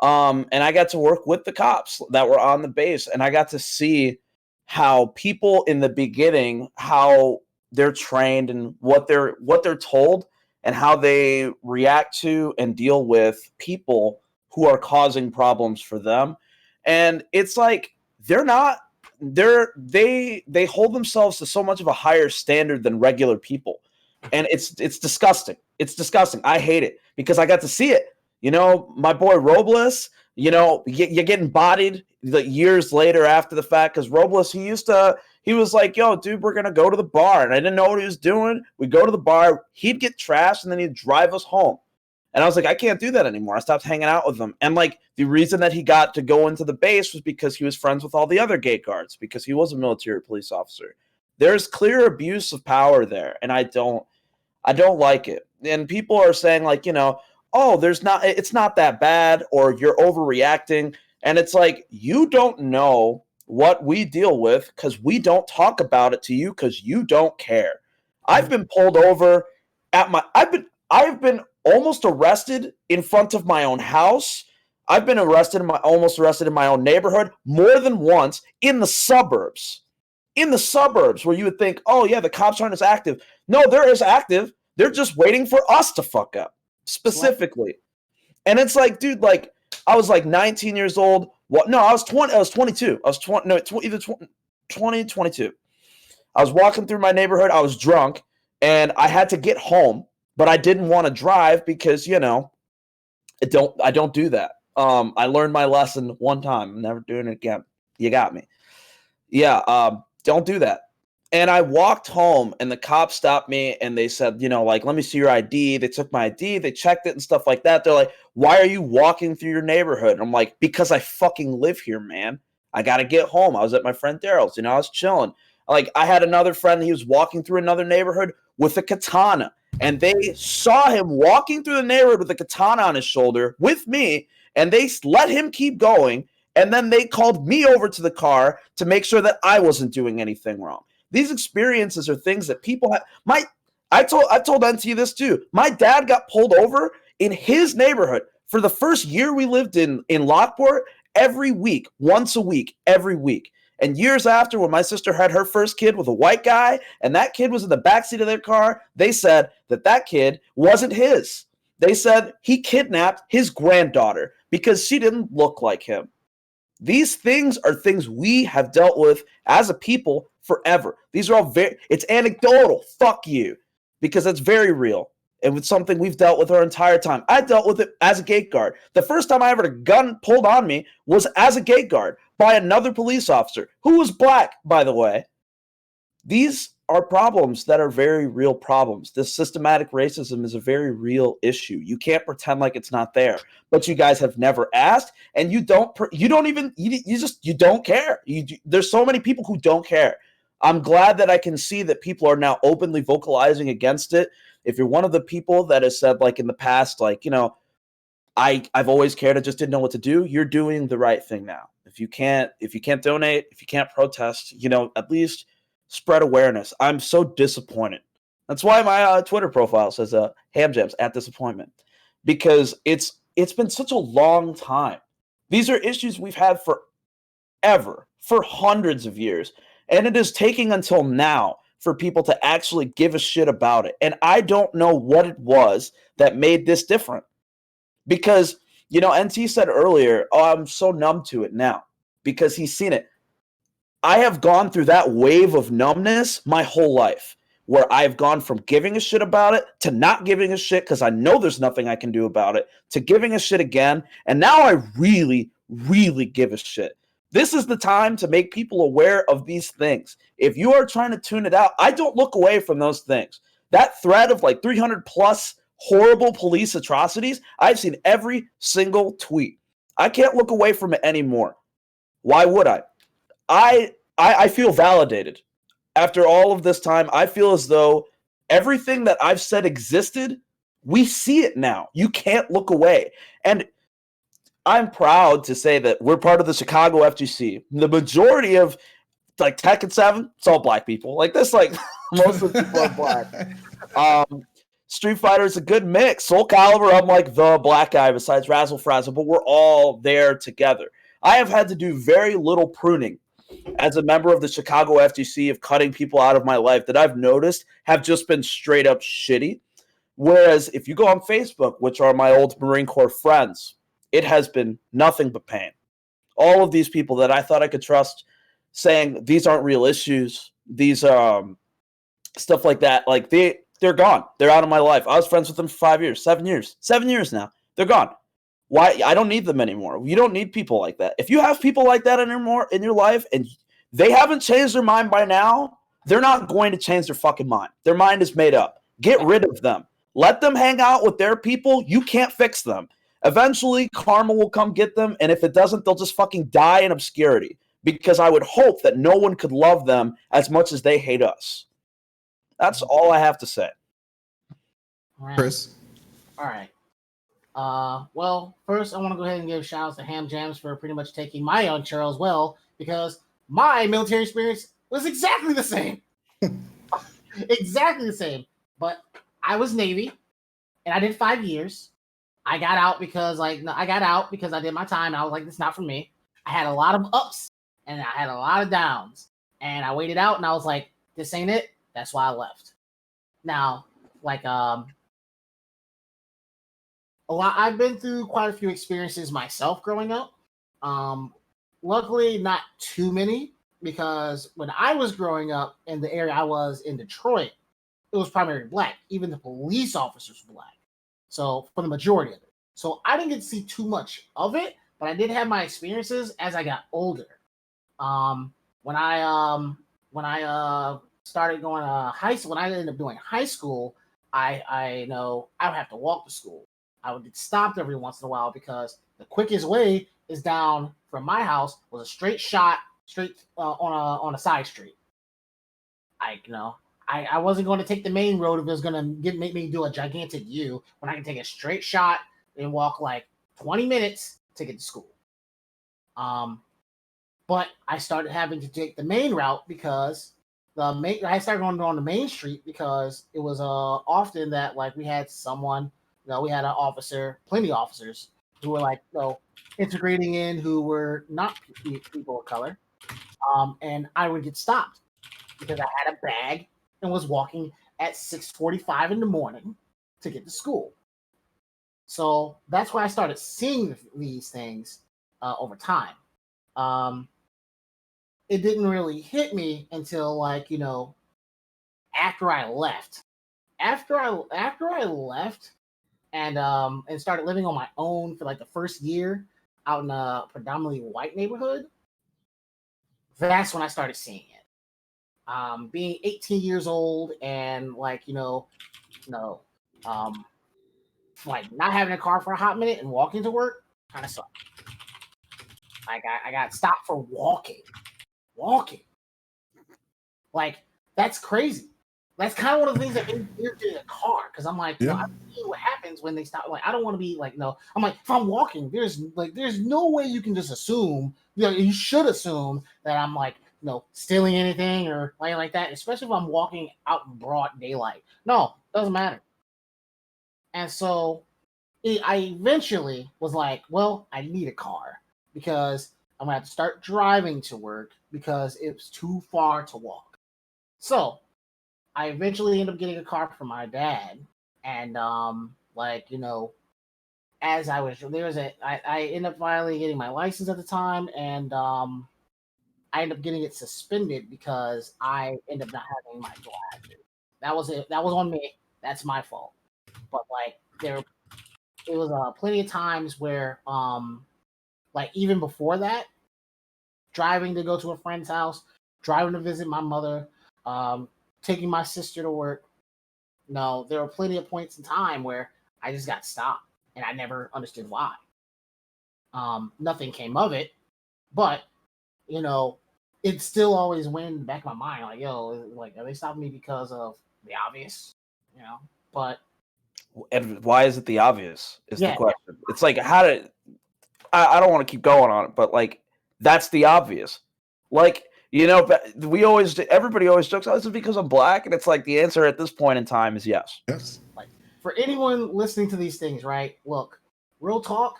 And I got to work with the cops that were on the base, and I got to see how people in the beginning, how they're trained and what they're told, and how they react to and deal with people who are causing problems for them. And it's like they hold themselves to so much of a higher standard than regular people. And it's disgusting. It's disgusting. I hate it because I got to see it. My boy Robles, you're getting bodied years later after the fact, because Robles, he was like, yo, dude, we're going to go to the bar. And I didn't know what he was doing. We'd go to the bar. He'd get trashed, and then he'd drive us home. And I was like, I can't do that anymore. I stopped hanging out with him. And the reason that he got to go into the base was because he was friends with all the other gate guards, because he was a military police officer. There's clear abuse of power there, and I don't like it. And people are saying it's not that bad, or you're overreacting. And it's like, you don't know what we deal with because we don't talk about it to you because you don't care. I've been pulled over I've been almost arrested in front of my own house. I've been almost arrested in my own neighborhood more than once in the suburbs. in the suburbs where you would think, oh yeah, the cops aren't as active. No, they're as active. They're just waiting for us to fuck up specifically. And it's like, dude, like I was like 19 years old. What? No, I was 20. I was 22. I was 20. No, either 20, 22. I was walking through my neighborhood. I was drunk and I had to get home, but I didn't want to drive because, you know, I don't do that. I learned my lesson one time. I'm never doing it again. You got me. Yeah. Don't do that. And I walked home and the cops stopped me and they said, you know, like, let me see your ID. They took my ID, they checked it and stuff like that. They're like, why are you walking through your neighborhood? And I'm like, because I fucking live here, man. I got to get home. I was at my friend Daryl's, you know, I was chilling. Like, I had another friend, he was walking through another neighborhood with a katana. And they saw him walking through the neighborhood with a katana on his shoulder with me. And they let him keep going. And then they called me over to the car to make sure that I wasn't doing anything wrong. These experiences are things that people have. I told NT this too. My dad got pulled over in his neighborhood for the first year we lived in Lockport every week, once a week, every week. And years after, when my sister had her first kid with a white guy, and that kid was in the backseat of their car, they said that kid wasn't his. They said he kidnapped his granddaughter because she didn't look like him. These things are things we have dealt with as a people forever. These are all it's anecdotal. Fuck you. Because it's very real. And it's something we've dealt with our entire time. I dealt with it as a gate guard. The first time I ever had a gun pulled on me was as a gate guard by another police officer who was black, by the way. These are problems that are very real problems. This systematic racism is a very real issue. You can't pretend like it's not there, but you guys have never asked, and you don't care. There's so many people who don't care. I'm glad that I can see that people are now openly vocalizing against it. If you're one of the people that has said, like in the past, like, you know, I've always cared, I just didn't know what to do, you're doing the right thing now. If you can't donate, if you can't protest, you know, at least spread awareness. I'm so disappointed. That's why my Twitter profile says Ham Jams at disappointment, because it's been such a long time. These are issues we've had forever, for hundreds of years, and it is taking until now for people to actually give a shit about it. And I don't know what it was that made this different, because, you know, NT said earlier, oh, I'm so numb to it now because he's seen it. I have gone through that wave of numbness my whole life, where I've gone from giving a shit about it to not giving a shit because I know there's nothing I can do about it, to giving a shit again. And now I really, really give a shit. This is the time to make people aware of these things. If you are trying to tune it out, I don't look away from those things. That thread of like 300 plus horrible police atrocities, I've seen every single tweet. I can't look away from it anymore. Why would I? I feel validated. After all of this time, I feel as though everything that I've said existed, we see it now. You can't look away. And I'm proud to say that we're part of the Chicago FGC. The majority of like Tekken 7, it's all black people. Like this, like most of the people are black. Street Fighter is a good mix. Soul Calibur, I'm like the black guy besides Razzle Frazzle, but we're all there together. I have had to do very little pruning as a member of the Chicago FGC of cutting people out of my life that I've noticed have just been straight up shitty. Whereas if you go on Facebook, which are my old Marine Corps friends, it has been nothing but pain. All of these people that I thought I could trust saying these aren't real issues, these stuff like that, like they're gone. They're out of my life. I was friends with them for 5 years, 7 years. 7 years now. They're gone. Why? I don't need them anymore. You don't need people like that. If you have people like that in your life and they haven't changed their mind by now, they're not going to change their fucking mind. Their mind is made up. Get rid of them. Let them hang out with their people. You can't fix them. Eventually, karma will come get them, and if it doesn't, they'll just fucking die in obscurity, because I would hope that no one could love them as much as they hate us. That's all I have to say. All right. Chris? All right. Well, first I want to go ahead and give shout outs to Ham Jams for pretty much taking my own trail as well, because my military experience was exactly the same. Exactly the same. But I was Navy, and I did 5 years. I got out because I did my time, and I was like, this is not for me. I had a lot of ups, and I had a lot of downs. And I waited out, and I was like, this ain't it. That's why I left. Now, like I've been through quite a few experiences myself growing up. Luckily, not too many, because when I was growing up in the area I was in Detroit, it was primarily black. Even the police officers were black. So for the majority of it. So I didn't get to see too much of it, but I did have my experiences as I got older. When I started going to high school, when I ended up doing high school, I know I would have to walk to school. I would get stopped every once in a while because the quickest way is down from my house was a straight shot straight on a side street. I wasn't going to take the main road if it was going to make me do a gigantic U when I can take a straight shot and walk like 20 minutes to get to school. But I started having to take the main route because I started going on the main street because it was often that like we had someone, we had an officer, plenty of officers who were like, integrating in who were not people of color. And I would get stopped because I had a bag and was walking at 6:45 in the morning to get to school. So that's why I started seeing these things over time. It didn't really hit me until after I left. After I left and started living on my own for like the first year out in a predominantly white neighborhood, that's when I started seeing it. Being 18 years old and like not having a car for a hot minute and walking to work kind of sucked. I got stopped for walking. Like, that's crazy. That's kind of one of the things that made me fear getting a car, because I'm like, I've seen what happens when they stop. Like, I don't want to be like, I'm like, if I'm walking, there's no way you can just assume, you should assume that I'm like, stealing anything or like that, especially if I'm walking out in broad daylight. No, doesn't matter. And so I eventually was like, well, I need a car because I'm going to have to start driving to work because it was too far to walk. So I eventually ended up getting a car from my dad. And as I was, I ended up finally getting my license at the time. And I ended up getting it suspended because I ended up not having my glasses. That was it. That was on me. That's my fault. But it was plenty of times where even before that, driving to go to a friend's house, driving to visit my mother, taking my sister to work. No, there were plenty of points in time where I just got stopped and I never understood why. Nothing came of it, but it still always went in the back of my mind, are they stopping me because of the obvious? But and why is it the obvious is the question. It's like, I don't want to keep going on it, but like, that's the obvious. Like, everybody always jokes, this is because I'm black. And it's like, the answer at this point in time is yes. Yes. Like, for anyone listening to these things, right? Look, real talk,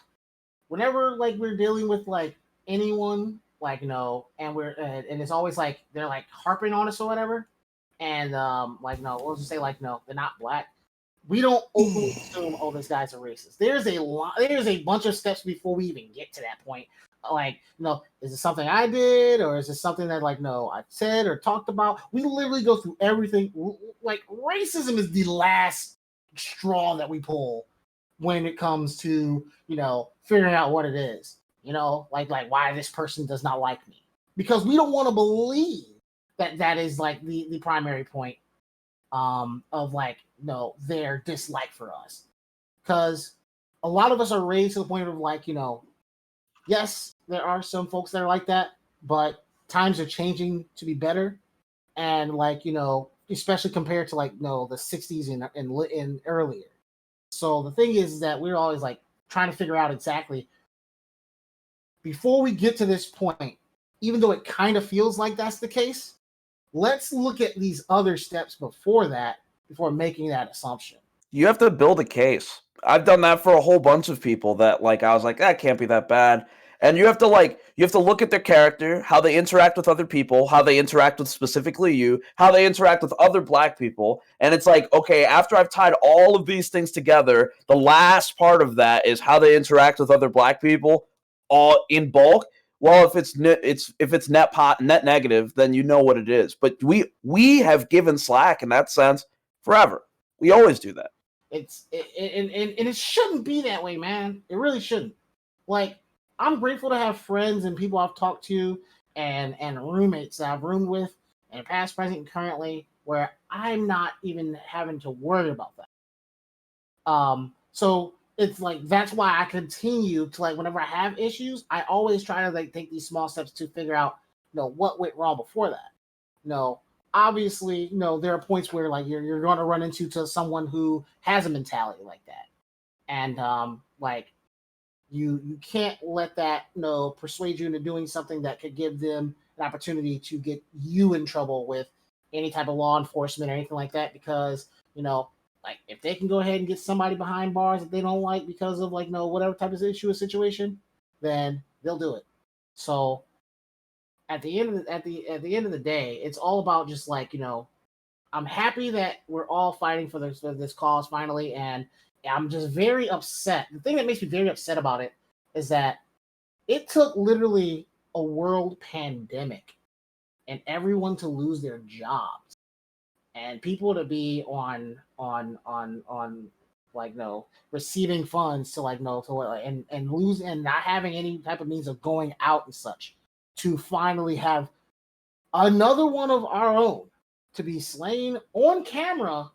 whenever we're dealing with anyone, and and it's always like, they're harping on us or whatever. And we'll just say no, they're not black. We don't openly assume, this guy's a racist. There's a bunch of steps before we even get to that point. Is it something I did, or is it something that I said or talked about? We literally go through everything. Racism is the last straw that we pull when it comes to figuring out what it is. Why this person does not like me, because we don't want to believe that is the primary point of their dislike for us, because a lot of us are raised to the point of yes, there are some folks that are like that, but times are changing to be better, and especially compared to the 60s and earlier. So the thing is that we're always trying to figure out exactly before we get to this point, even though it kind of feels like that's the case. Let's look at these other steps before that, before making that assumption. You have to build a case. I've done that for a whole bunch of people that I was like, that can't be that bad. And you have to look at their character, how they interact with other people, how they interact with specifically you, how they interact with other black people. And it's like, okay, after I've tied all of these things together, the last part of that is how they interact with other black people all in bulk. Well, if it's net negative, then you know what it is. But we have given slack in that sense forever. We always do that. And it shouldn't be that way, man. It really shouldn't. Like, I'm grateful to have friends and people I've talked to and roommates that I've roomed with in the past, present, and currently, where I'm not even having to worry about that. So it's like, that's why I continue to, like, whenever I have issues, I always try to, like, take these small steps to figure out, what went wrong before that. Obviously, there are points where, like, you're going to run into someone who has a mentality like that. And, like, you can't let that, persuade you into doing something that could give them an opportunity to get you in trouble with any type of law enforcement or anything like that, because, like, if they can go ahead and get somebody behind bars that they don't like because of, like, whatever type of issue or situation, then they'll do it. So at the end of the day, it's all about just, like, I'm happy that we're all fighting for this cause finally, and I'm just very upset. The thing that makes me very upset about it is that it took literally a world pandemic and everyone to lose their jobs and people to be on like, receiving funds to, like, and lose and not having any type of means of going out and such, to finally have another one of our own to be slain on camera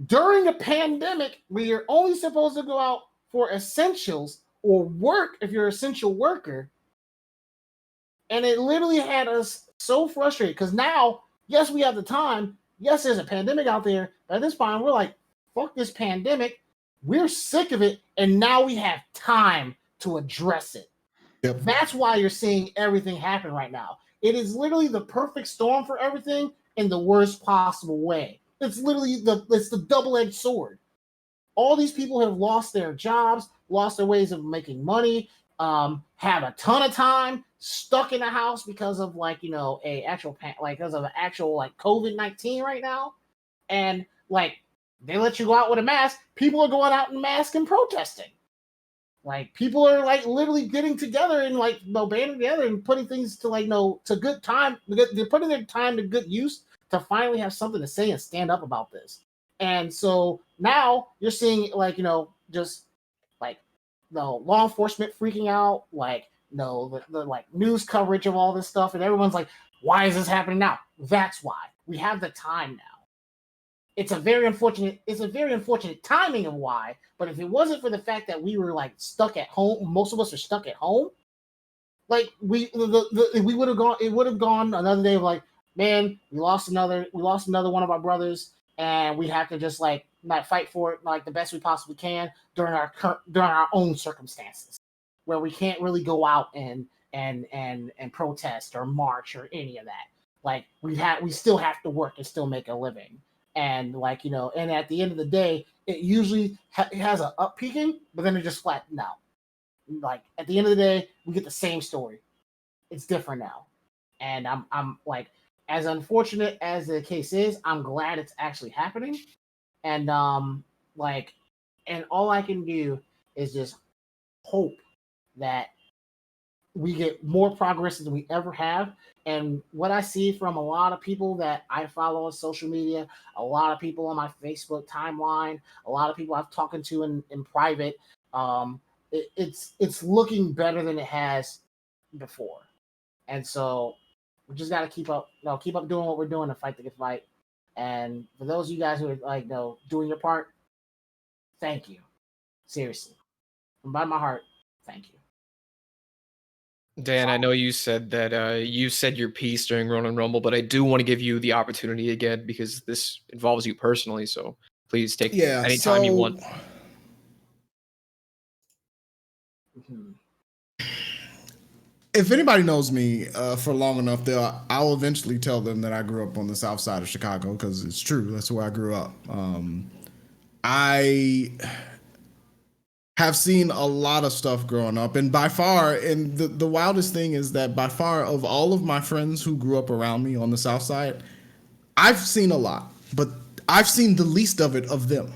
during a pandemic where you're only supposed to go out for essentials or work if you're an essential worker. And it literally had us so frustrated, because now, yes, we have the time. Yes, there's a pandemic out there. But at this point, we're like, fuck this pandemic. We're sick of it. And now we have time to address it. Yep. That's why you're seeing everything happen right now. It is literally the perfect storm for everything in the worst possible way. It's literally the double-edged sword. All these people have lost their jobs, lost their ways of making money, have a ton of time stuck in a house because of, like, because of an actual, like, COVID-19 right now. And, like, they let you go out with a mask. People are going out in masks and protesting. Like, people are, like, literally getting together and, like, banding together and putting things to, like, to good time. They're putting their time to good use to finally have something to say and stand up about this. And so now you're seeing, like, just, like, the law enforcement freaking out, like, the like, news coverage of all this stuff, and everyone's like, why is this happening now? That's why. We have the time now. It's a very unfortunate timing of why, but if it wasn't for the fact that we were, like, stuck at home, most of us are stuck at home, like, we would have gone another day of, like, man, we lost another one of our brothers, and we have to just, like, not fight for it, like, the best we possibly can during our own circumstances, where we can't really go out and protest or march or any of that. Like, we still have to work and still make a living, and, like, and at the end of the day, it usually it has a up peaking, but then it just flattens out. Like, at the end of the day, we get the same story. It's different now, and I'm like, as unfortunate as the case is, I'm glad it's actually happening. And like, and all I can do is just hope that we get more progress than we ever have. And what I see from a lot of people that I follow on social media, a lot of people on my Facebook timeline, a lot of people I've talked to in private, it's looking better than it has before. And so we just got to keep up doing what we're doing to fight the good fight. And for those of you guys who are, like, doing your part, thank you. Seriously. From bottom of my heart, thank you. Dan, I know you said that you said your piece during Ronan Rumble, but I do want to give you the opportunity again because this involves you personally. So please take any time you want. If anybody knows me for long enough, I'll eventually tell them that I grew up on the south side of Chicago, because it's true. That's where I grew up. I have seen a lot of stuff growing up. And by far, and the wildest thing is that by far of all of my friends who grew up around me on the South Side, I've seen a lot, but I've seen the least of it of them.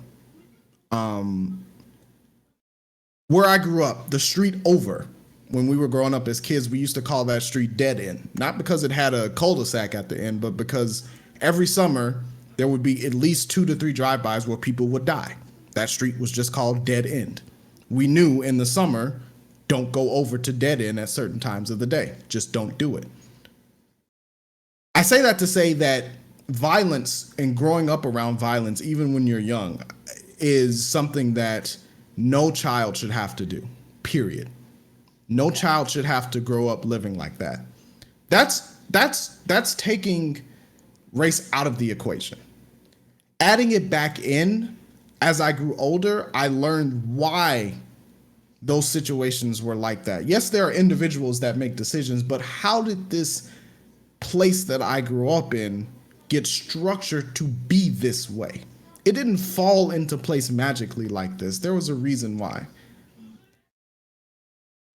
Where I grew up, the street over, when we were growing up as kids, we used to call that street Dead End. Not because it had a cul-de-sac at the end, but because every summer there would be at least 2 to 3 drive-bys where people would die. That street was just called Dead End. We knew in the summer, don't go over to Dead End at certain times of the day. Just don't do it. I say that to say that violence and growing up around violence, even when you're young, is something that no child should have to do, period. No child should have to grow up living like that. That's taking race out of the equation. Adding it back in, as I grew older, I learned why those situations were like that. Yes, there are individuals that make decisions, but how did this place that I grew up in get structured to be this way? It didn't fall into place magically like this. There was a reason why.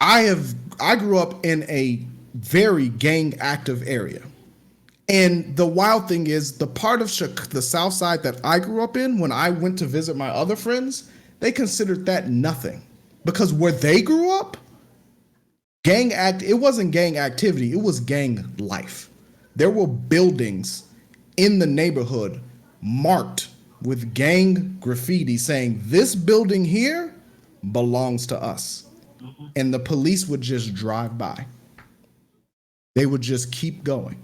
I grew up in a very gang active area. And the wild thing is, the part of the South Side that I grew up in, when I went to visit my other friends, they considered that nothing. Because where they grew up, it wasn't gang activity, it was gang life. There were buildings in the neighborhood marked with gang graffiti saying, this building here belongs to us. And the police would just drive by. They would just keep going.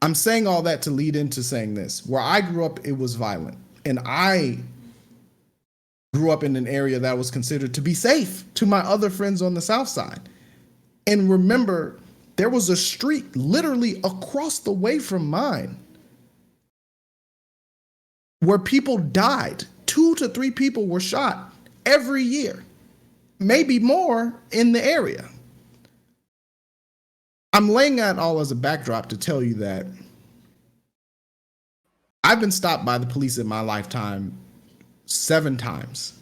I'm saying all that to lead into saying this. Where I grew up, it was violent. And I grew up in an area that was considered to be safe to my other friends on the South Side. And remember, there was a street literally across the way from mine where people died. 2 to 3 people were shot every year, maybe more in the area. I'm laying that all as a backdrop to tell you that I've been stopped by the police in my lifetime 7 times.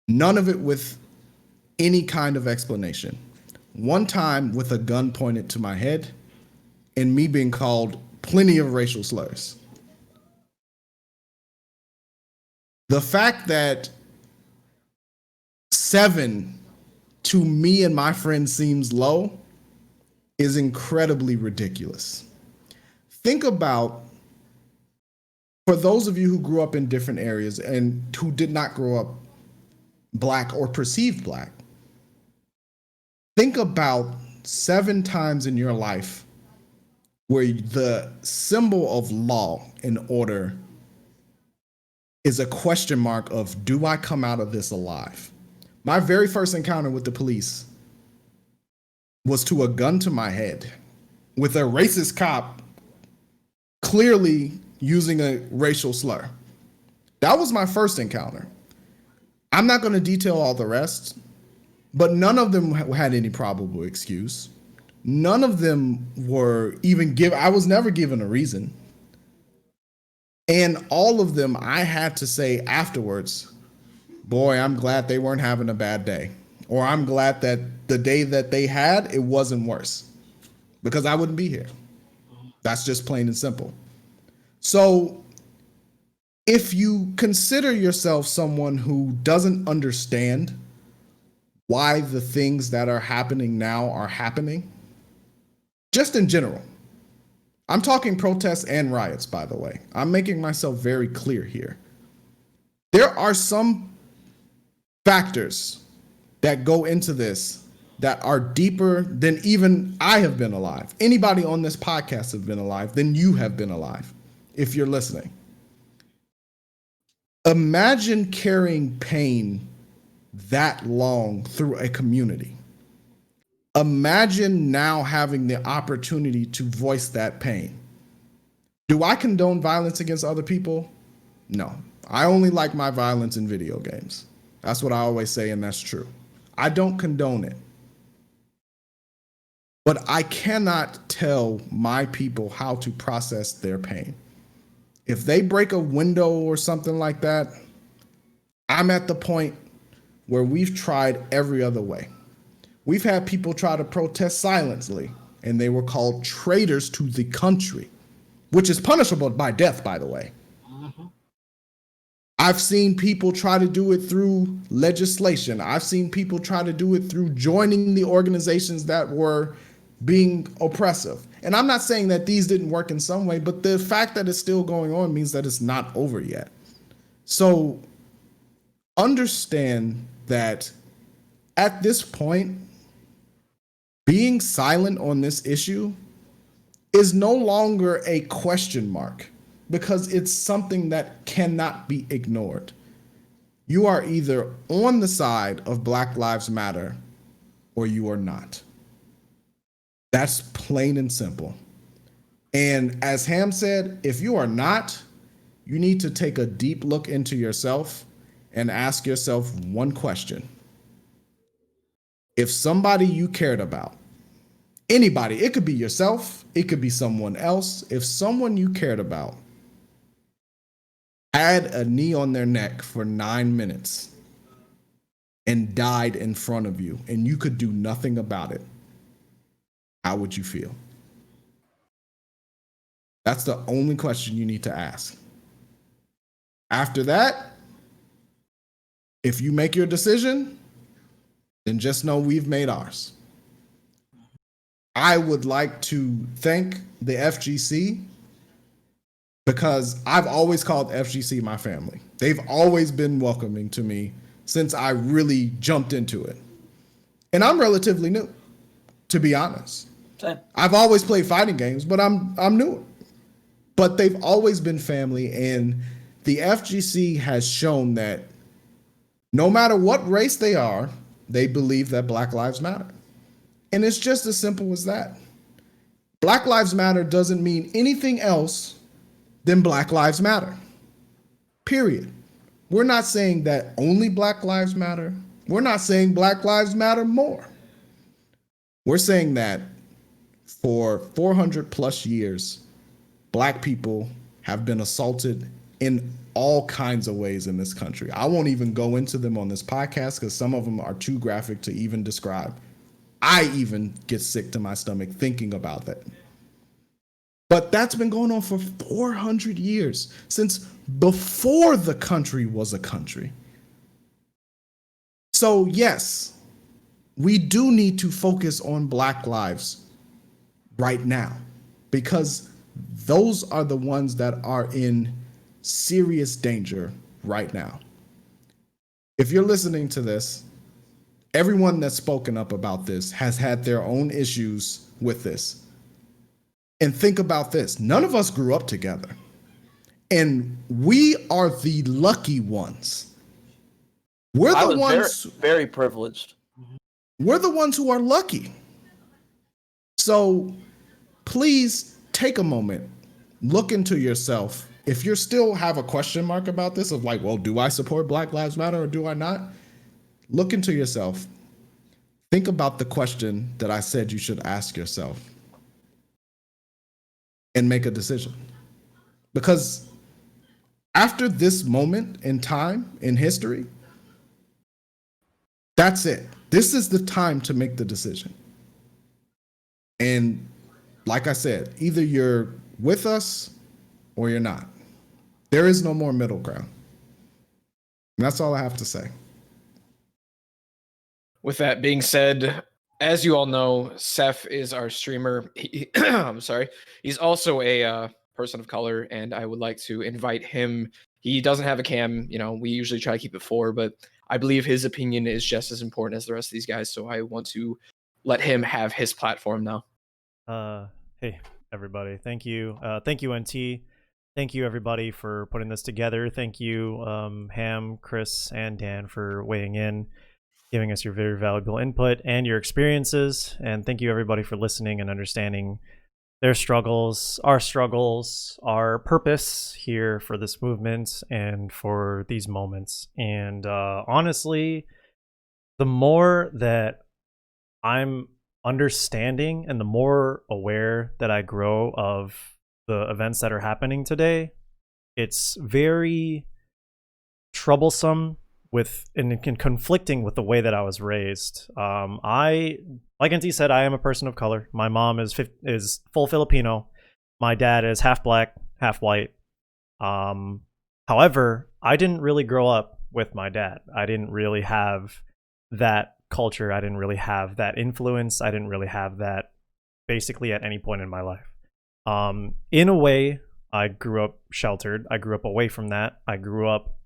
None of it with any kind of explanation. One time with a gun pointed to my head and me being called plenty of racial slurs. The fact that 7 to me and my friends seems low is incredibly ridiculous. Think about, for those of you who grew up in different areas and who did not grow up Black or perceived Black, think about 7 times in your life where the symbol of law and order is a question mark of, do I come out of this alive? My very first encounter with the police was to a gun to my head with a racist cop clearly using a racial slur. That was my first encounter. I'm not going to detail all the rest, but none of them had any probable excuse. None of them were even I was never given a reason. And all of them, I had to say afterwards, boy, I'm glad they weren't having a bad day. Or I'm glad that the day that they had, it wasn't worse. Because I wouldn't be here. That's just plain and simple. So if you consider yourself someone who doesn't understand why the things that are happening now are happening, just in general, I'm talking protests and riots, by the way. I'm making myself very clear here. There are some factors that go into this that are deeper than even I have been alive. Anybody on this podcast have been alive, then you have been alive, if you're listening. Imagine carrying pain that long through a community. Imagine now having the opportunity to voice that pain. Do I condone violence against other people? No. I only like my violence in video games. That's what I always say, and that's true. I don't condone it. But I cannot tell my people how to process their pain. If they break a window or something like that, I'm at the point where we've tried every other way. We've had people try to protest silently, and they were called traitors to the country, which is punishable by death, by the way. I've seen people try to do it through legislation. I've seen people try to do it through joining the organizations that were being oppressive. And I'm not saying that these didn't work in some way, but the fact that it's still going on means that it's not over yet. So understand that at this point, being silent on this issue is no longer a question mark, because it's something that cannot be ignored. You are either on the side of Black Lives Matter or you are not. That's plain and simple. And as Ham said, if you are not, you need to take a deep look into yourself and ask yourself one question. If somebody you cared about, anybody, it could be yourself, it could be someone else, if someone you cared about had a knee on their neck for 9 minutes and died in front of you and you could do nothing about it, how would you feel? That's the only question you need to ask. After that, if you make your decision, then just know we've made ours. I would like to thank the FGC, because I've always called FGC my family. They've always been welcoming to me since I really jumped into it. And I'm relatively new, to be honest. Same. I've always played fighting games, but I'm newer. But they've always been family, and the FGC has shown that no matter what race they are, they believe that Black Lives Matter. And it's just as simple as that. Black Lives Matter doesn't mean anything else than Black Lives Matter. Period. We're not saying that only Black Lives Matter. We're not saying Black Lives Matter more. We're saying that for 400 plus years, Black people have been assaulted in all kinds of ways in this country. I won't even go into them on this podcast because some of them are too graphic to even describe. I even get sick to my stomach thinking about that. But that's been going on for 400 years, since before the country was a country. So yes, we do need to focus on Black lives right now, because those are the ones that are in serious danger right now. If you're listening to this, everyone that's spoken up about this has had their own issues with this. And think about this. None of us grew up together. And we are the lucky ones. We're the ones very privileged. We're the ones who are lucky. So please take a moment, look into yourself. If you still have a question mark about this of like, well, do I support Black Lives Matter or do I not? Look into yourself. Think about the question that I said you should ask yourself and make a decision. Because after this moment in time in history, that's it. This is the time to make the decision. And like I said, either you're with us or you're not. There is no more middle ground. And that's all I have to say. With that being said, as you all know, Seth is our streamer. I'm sorry. He's also a person of color, and I would like to invite him. He doesn't have a cam. You know, we usually try to keep it 4, but I believe his opinion is just as important as the rest of these guys. So I want to let him have his platform now. Hey, everybody. Thank you. Thank you, NT. Thank you, everybody, for putting this together. Thank you, Ham, Chris, and Dan, for weighing in, giving us your very valuable input and your experiences. And thank you, everybody, for listening and understanding their struggles, our purpose here for this movement and for these moments. And honestly, the more that I'm understanding and the more aware that I grow of the events that are happening today, it's very troublesome conflicting with the way that I was raised. Like NT said, I am a person of color. My mom is full Filipino. My dad is half black, half white. However, I didn't really grow up with my dad. I didn't really have that culture. I didn't really have that influence. I didn't really have that basically at any point in my life. In a way, I grew up sheltered. I grew up away from that. I grew up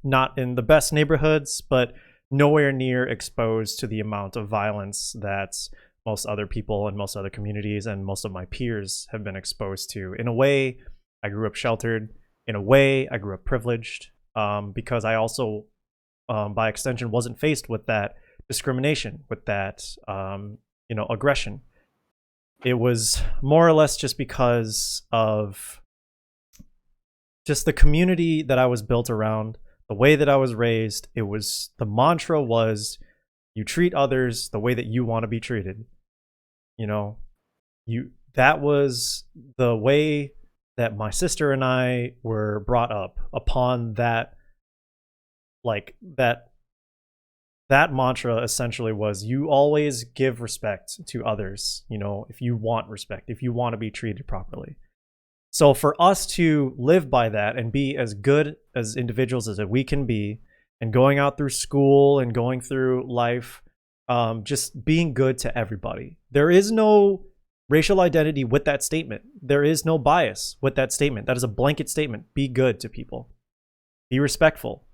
not in the best neighborhoods, but nowhere near exposed to the amount of violence that most other people and most other communities and most of my peers have been exposed to. In a way, I grew up sheltered. In a way, I grew up privileged because I also, by extension, wasn't faced with that discrimination, with that, aggression. It was more or less just because of just the community that I was built around, the way that I was raised. The mantra was, you treat others the way that you want to be treated. That was the way that my sister and I were brought up upon that. That mantra essentially was, you always give respect to others, if you want respect, if you want to be treated properly. So for us to live by that and be as good as individuals as we can be, and going out through school and going through life, just being good to everybody. There is no racial identity with that statement. There is no bias with that statement. That is a blanket statement. Be good to people. Be respectful.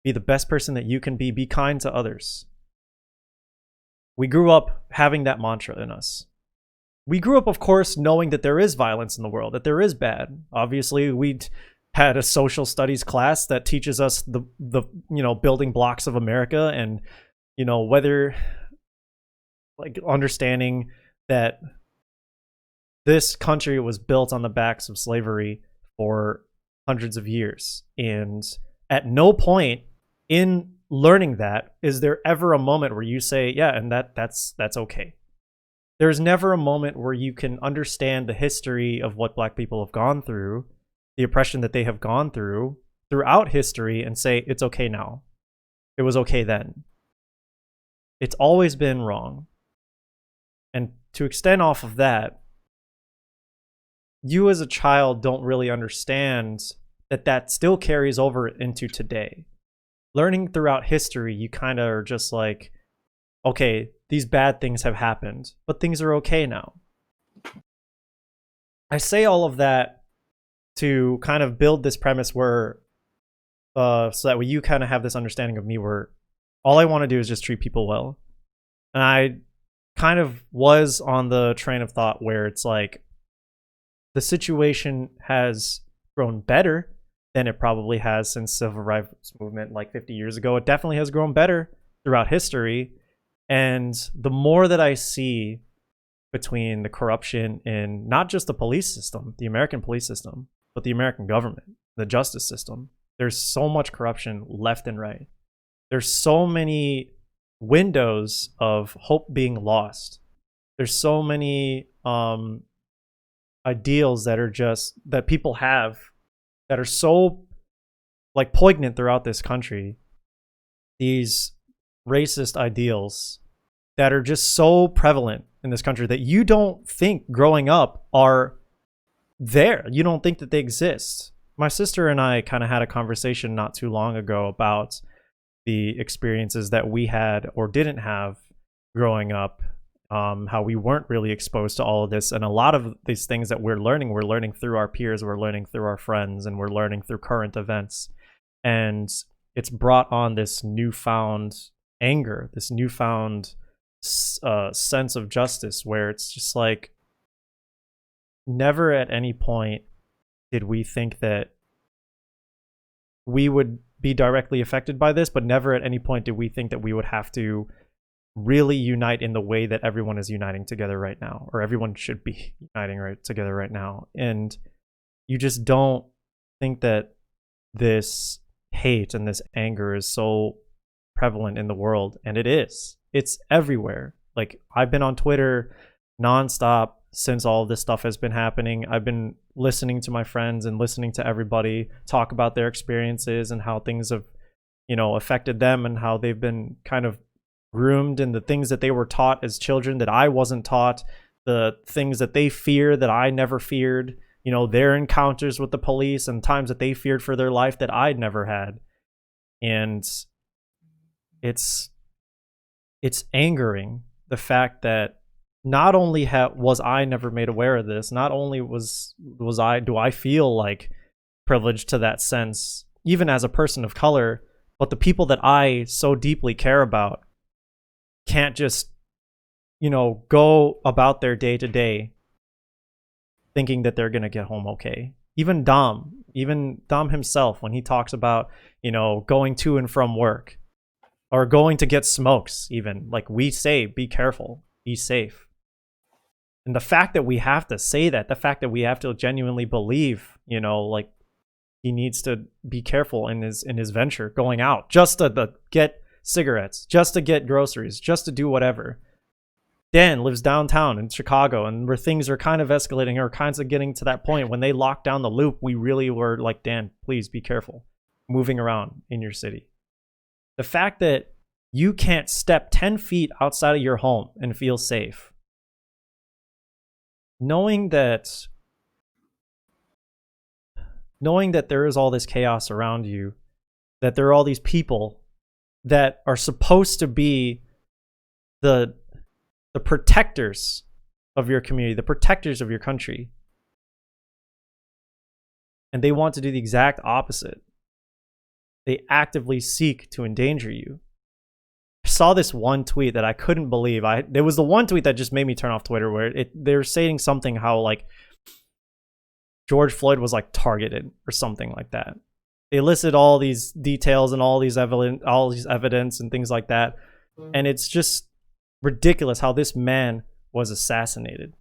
Be the best person that you can be. Be kind to others. We grew up having that mantra in us. We grew up, of course, knowing that there is violence in the world, that there is bad. Obviously, we had a social studies class that teaches us the building blocks of America, and whether understanding that this country was built on the backs of slavery for hundreds of years, and at no point in learning that is there ever a moment where you say, yeah, and that's okay. There's never a moment where you can understand the history of what Black people have gone through, the oppression that they have gone through throughout history, and say, it's okay now. It was okay then. It's always been wrong. And to extend off of that, you as a child don't really understand that still carries over into today. Learning throughout history, you kind of are just like, okay, these bad things have happened, but things are okay now. I say all of that to kind of build this premise where, so that way you kind of have this understanding of me where all I want to do is just treat people well. And I kind of was on the train of thought where it's like, the situation has grown better than it probably has since civil rights movement like 50 years ago. It definitely has grown better throughout history. And the more that I see between the corruption in not just the police system, the American police system, but the American government, the justice system, there's so much corruption left and right. There's so many windows of hope being lost. There's so many ideals that people have that are so poignant throughout this country. These racist ideals that are just so prevalent in this country that you don't think growing up are there. You don't think that they exist. My sister and I kind of had a conversation not too long ago about the experiences that we had or didn't have growing up, how we weren't really exposed to all of this. And a lot of these things that we're learning through our peers, we're learning through our friends, and we're learning through current events. And it's brought on this newfound anger, this newfound sense of justice, where it's just like, never at any point did we think that we would be directly affected by this, but never at any point did we think that we would have to really unite in the way that everyone is uniting together right now, or everyone should be uniting together right now. And you just don't think that this hate and this anger is so prevalent in the world, and it is. It's everywhere. Like, I've been on Twitter nonstop since all this stuff has been happening. I've been listening to my friends and listening to everybody talk about their experiences and how things have, affected them and how they've been kind of groomed in the things that they were taught as children that I wasn't taught, the things that they fear that I never feared, their encounters with the police and times that they feared for their life that I'd never had. And it's angering, the fact that not only was I never made aware of this, not only do I feel like privileged to that sense, even as a person of color, but the people that I so deeply care about can't just, go about their day to day thinking that they're going to get home okay. Even Dom himself, when he talks about, going to and from work or going to get smokes, even, like, we say, be careful, be safe. And the fact that we have to say that, the fact that we have to genuinely believe, like, he needs to be careful in his venture going out, just to get cigarettes, just to get groceries, just to do whatever. Dan lives downtown in Chicago, and where things are kind of escalating or kinds of getting to that point when they locked down the loop, we really were like, Dan, please be careful moving around in your city. The fact that you can't step 10 feet outside of your home and feel safe, knowing that there is all this chaos around you, that there are all these people that are supposed to be the protectors of your community, the protectors of your country, and they want to do the exact opposite. They actively seek to endanger you. I saw this one tweet that I couldn't believe. There was the one tweet that just made me turn off Twitter, where they're saying something how, like, George Floyd was, like, targeted or something like that. They listed all these details and all these evidence and things like that, and it's just ridiculous how this man was assassinated.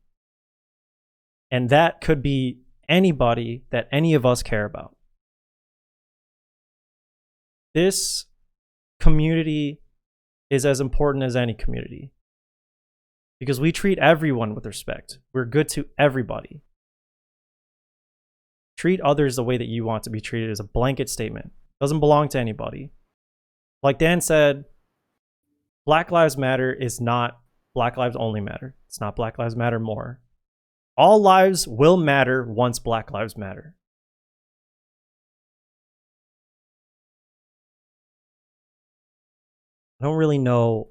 And that could be anybody that any of us care about. This community is as important as any community because we treat everyone with respect. We're good to everybody. Treat others the way that you want to be treated is a blanket statement. Doesn't belong to anybody. Like Dan said, Black Lives Matter is not Black Lives Only Matter. It's not Black Lives Matter more. All lives will matter once Black Lives Matter. I don't really know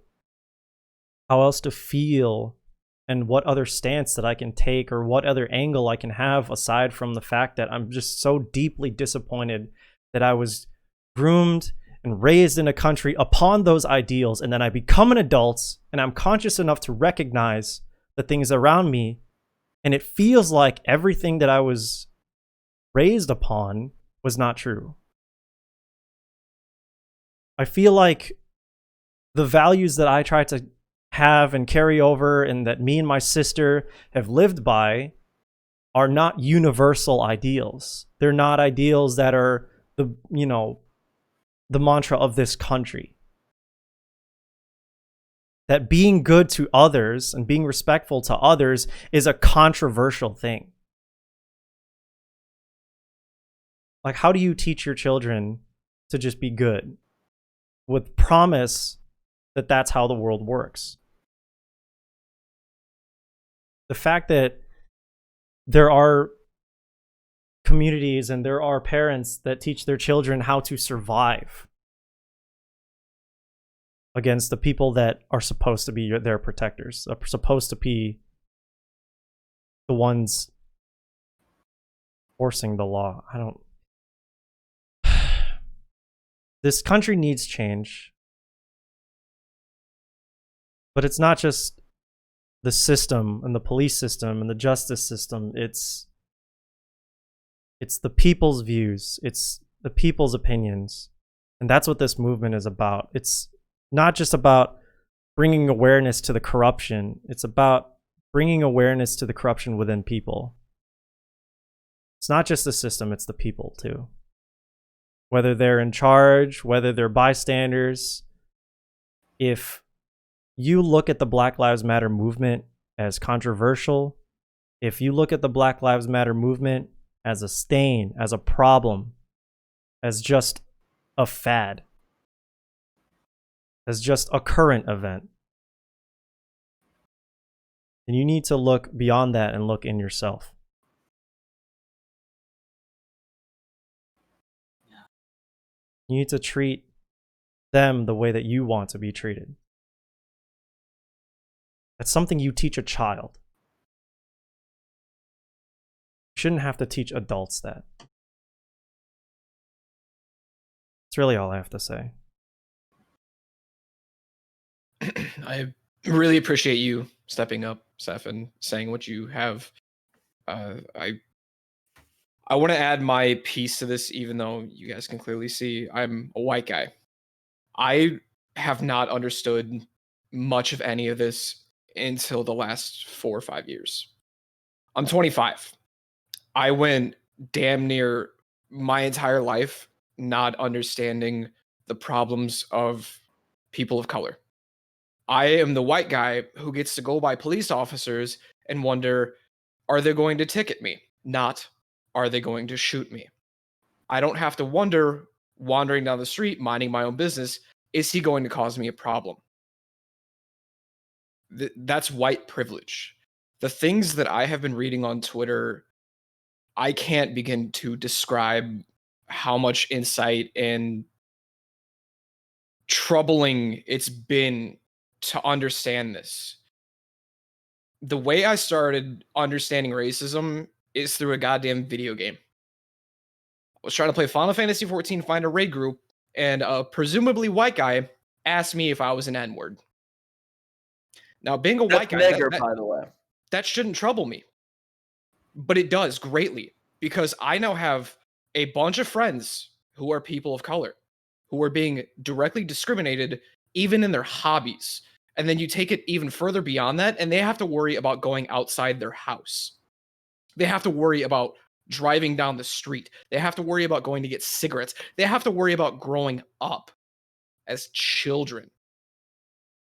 how else to feel and what other stance that I can take or what other angle I can have aside from the fact that I'm just so deeply disappointed that I was groomed and raised in a country upon those ideals, and then I become an adult and I'm conscious enough to recognize the things around me, and it feels like everything that I was raised upon was not true. I feel like the values that I try to have and carry over and that me and my sister have lived by are not universal ideals. They're not ideals that are the mantra of this country. That being good to others and being respectful to others is a controversial thing. Like, how do you teach your children to just be good with promise that that's how the world works? The fact that there are communities and there are parents that teach their children how to survive against the people that are supposed to be their protectors, are supposed to be the ones forcing the law. This country needs change. But it's not just the system and the police system and the justice system. It's the people's views. It's the people's opinions. And that's what this movement is about. It's not just about bringing awareness to the corruption. It's about bringing awareness to the corruption within people. It's not just the system, it's the people too. Whether they're in charge, whether they're bystanders. If you look at the Black Lives Matter movement as controversial, if you look at the Black Lives Matter movement as a stain, as a problem, as just a fad, as just a current event. And you need to look beyond that and look in yourself. You need to treat them the way that you want to be treated. That's something you teach a child. You shouldn't have to teach adults that. That's really all I have to say. I really appreciate you stepping up, Seth, and saying what you have. I want to add my piece to this, even though you guys can clearly see I'm a white guy. I have not understood much of any of this until the last 4 or 5 years. I'm 25. I went damn near my entire life not understanding the problems of people of color. I am the white guy who gets to go by police officers and wonder, are they going to ticket me? Not, are they going to shoot me? I don't have to wonder, wandering down the street, minding my own business, is he going to cause me a problem? That's white privilege. The things that I have been reading on Twitter, I can't begin to describe how much insight and troubling it's been to understand this. The way I started understanding racism is through a goddamn video game. I was trying to play Final Fantasy XIV, find a raid group, and a presumably white guy asked me if I was an N-word. Now, being a white guy, by the way, that shouldn't trouble me. But it does greatly, because I now have a bunch of friends who are people of color, who are being directly discriminated even in their hobbies. And then you take it even further beyond that, and they have to worry about going outside their house. They have to worry about driving down the street. They have to worry about going to get cigarettes. They have to worry about growing up as children.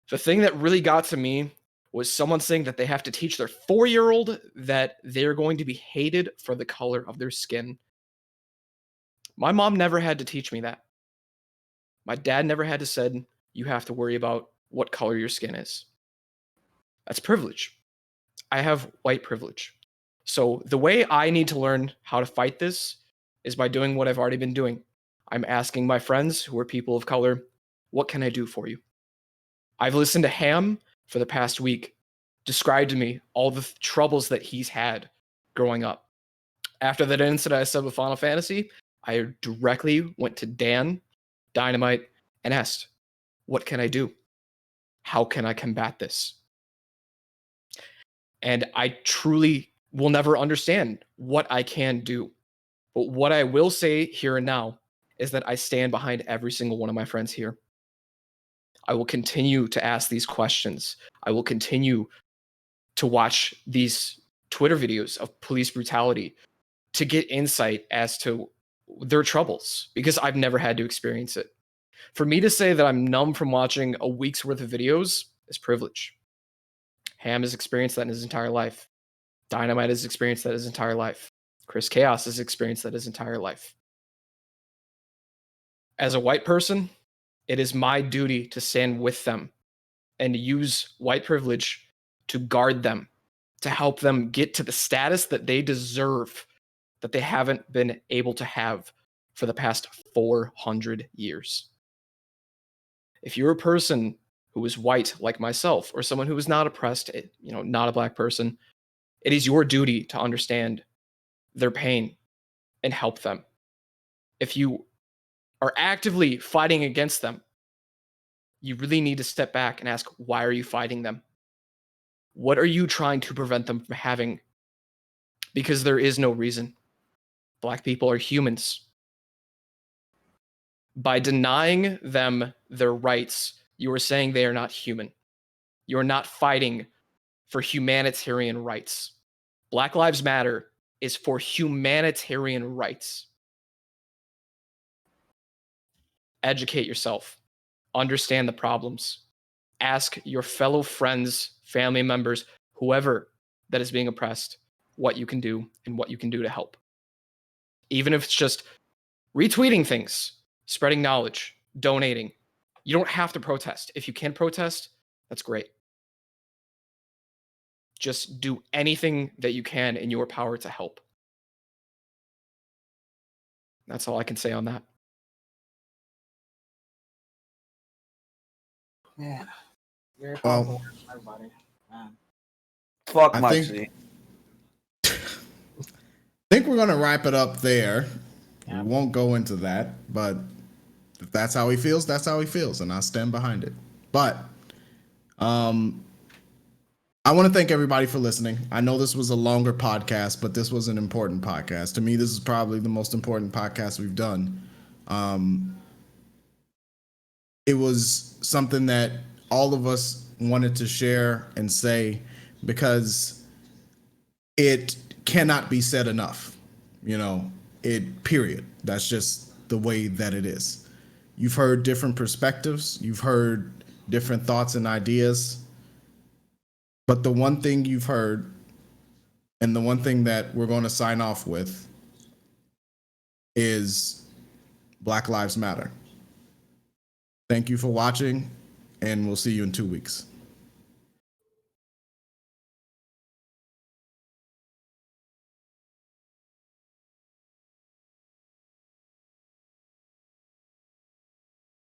The thing that really got to me was someone saying that they have to teach their 4-year-old that they're going to be hated for the color of their skin. My mom never had to teach me that. My dad never had to say, you have to worry about what color your skin is. That's privilege. I have white privilege. So the way I need to learn how to fight this is by doing what I've already been doing. I'm asking my friends who are people of color, what can I do for you? I've listened to Ham for the past week describe to me all the troubles that he's had growing up. After that incident I said with Final Fantasy, I directly went to Dan, Dynamite, and asked, what can I do? How can I combat this? And I truly will never understand what I can do. But what I will say here and now is that I stand behind every single one of my friends here. I will continue to ask these questions. I will continue to watch these Twitter videos of police brutality to get insight as to their troubles, because I've never had to experience it. For me to say that I'm numb from watching a week's worth of videos is privilege. Ham has experienced that in his entire life. Dynamite has experienced that his entire life. Chris Chaos has experienced that his entire life. As a white person, it is my duty to stand with them and use white privilege to guard them, to help them get to the status that they deserve, that they haven't been able to have for the past 400 years. If you're a person who is white like myself, or someone who is not oppressed, not a black person, it is your duty to understand their pain and help them. If you are actively fighting against them, you really need to step back and ask, why are you fighting them? What are you trying to prevent them from having? Because there is no reason. Black people are humans. By denying them their rights, you are saying they are not human. You are not fighting for humanitarian rights. Black Lives Matter is for humanitarian rights. Educate yourself. Understand the problems. Ask your fellow friends, family members, whoever that is being oppressed, what you can do and what you can do to help. Even if it's just retweeting things, spreading knowledge, donating, You don't have to protest. If you can protest, that's great. Just do anything that you can in your power to help. That's all I can say on that. Yeah. Very Well, powerful, everybody. Fuck I my think- seat. I think we're gonna wrap it up there. Yeah. We won't go into that, but if that's how he feels, that's how he feels, and I stand behind it. But I want to thank everybody for listening. I know this was a longer podcast, but this was an important podcast. To me, this is probably the most important podcast we've done. It was something that all of us wanted to share and say because it cannot be said enough. Period. That's just the way that it is. You've heard different perspectives. You've heard different thoughts and ideas. But the one thing you've heard, and the one thing that we're going to sign off with, is Black Lives Matter. Thank you for watching, and we'll see you in 2 weeks.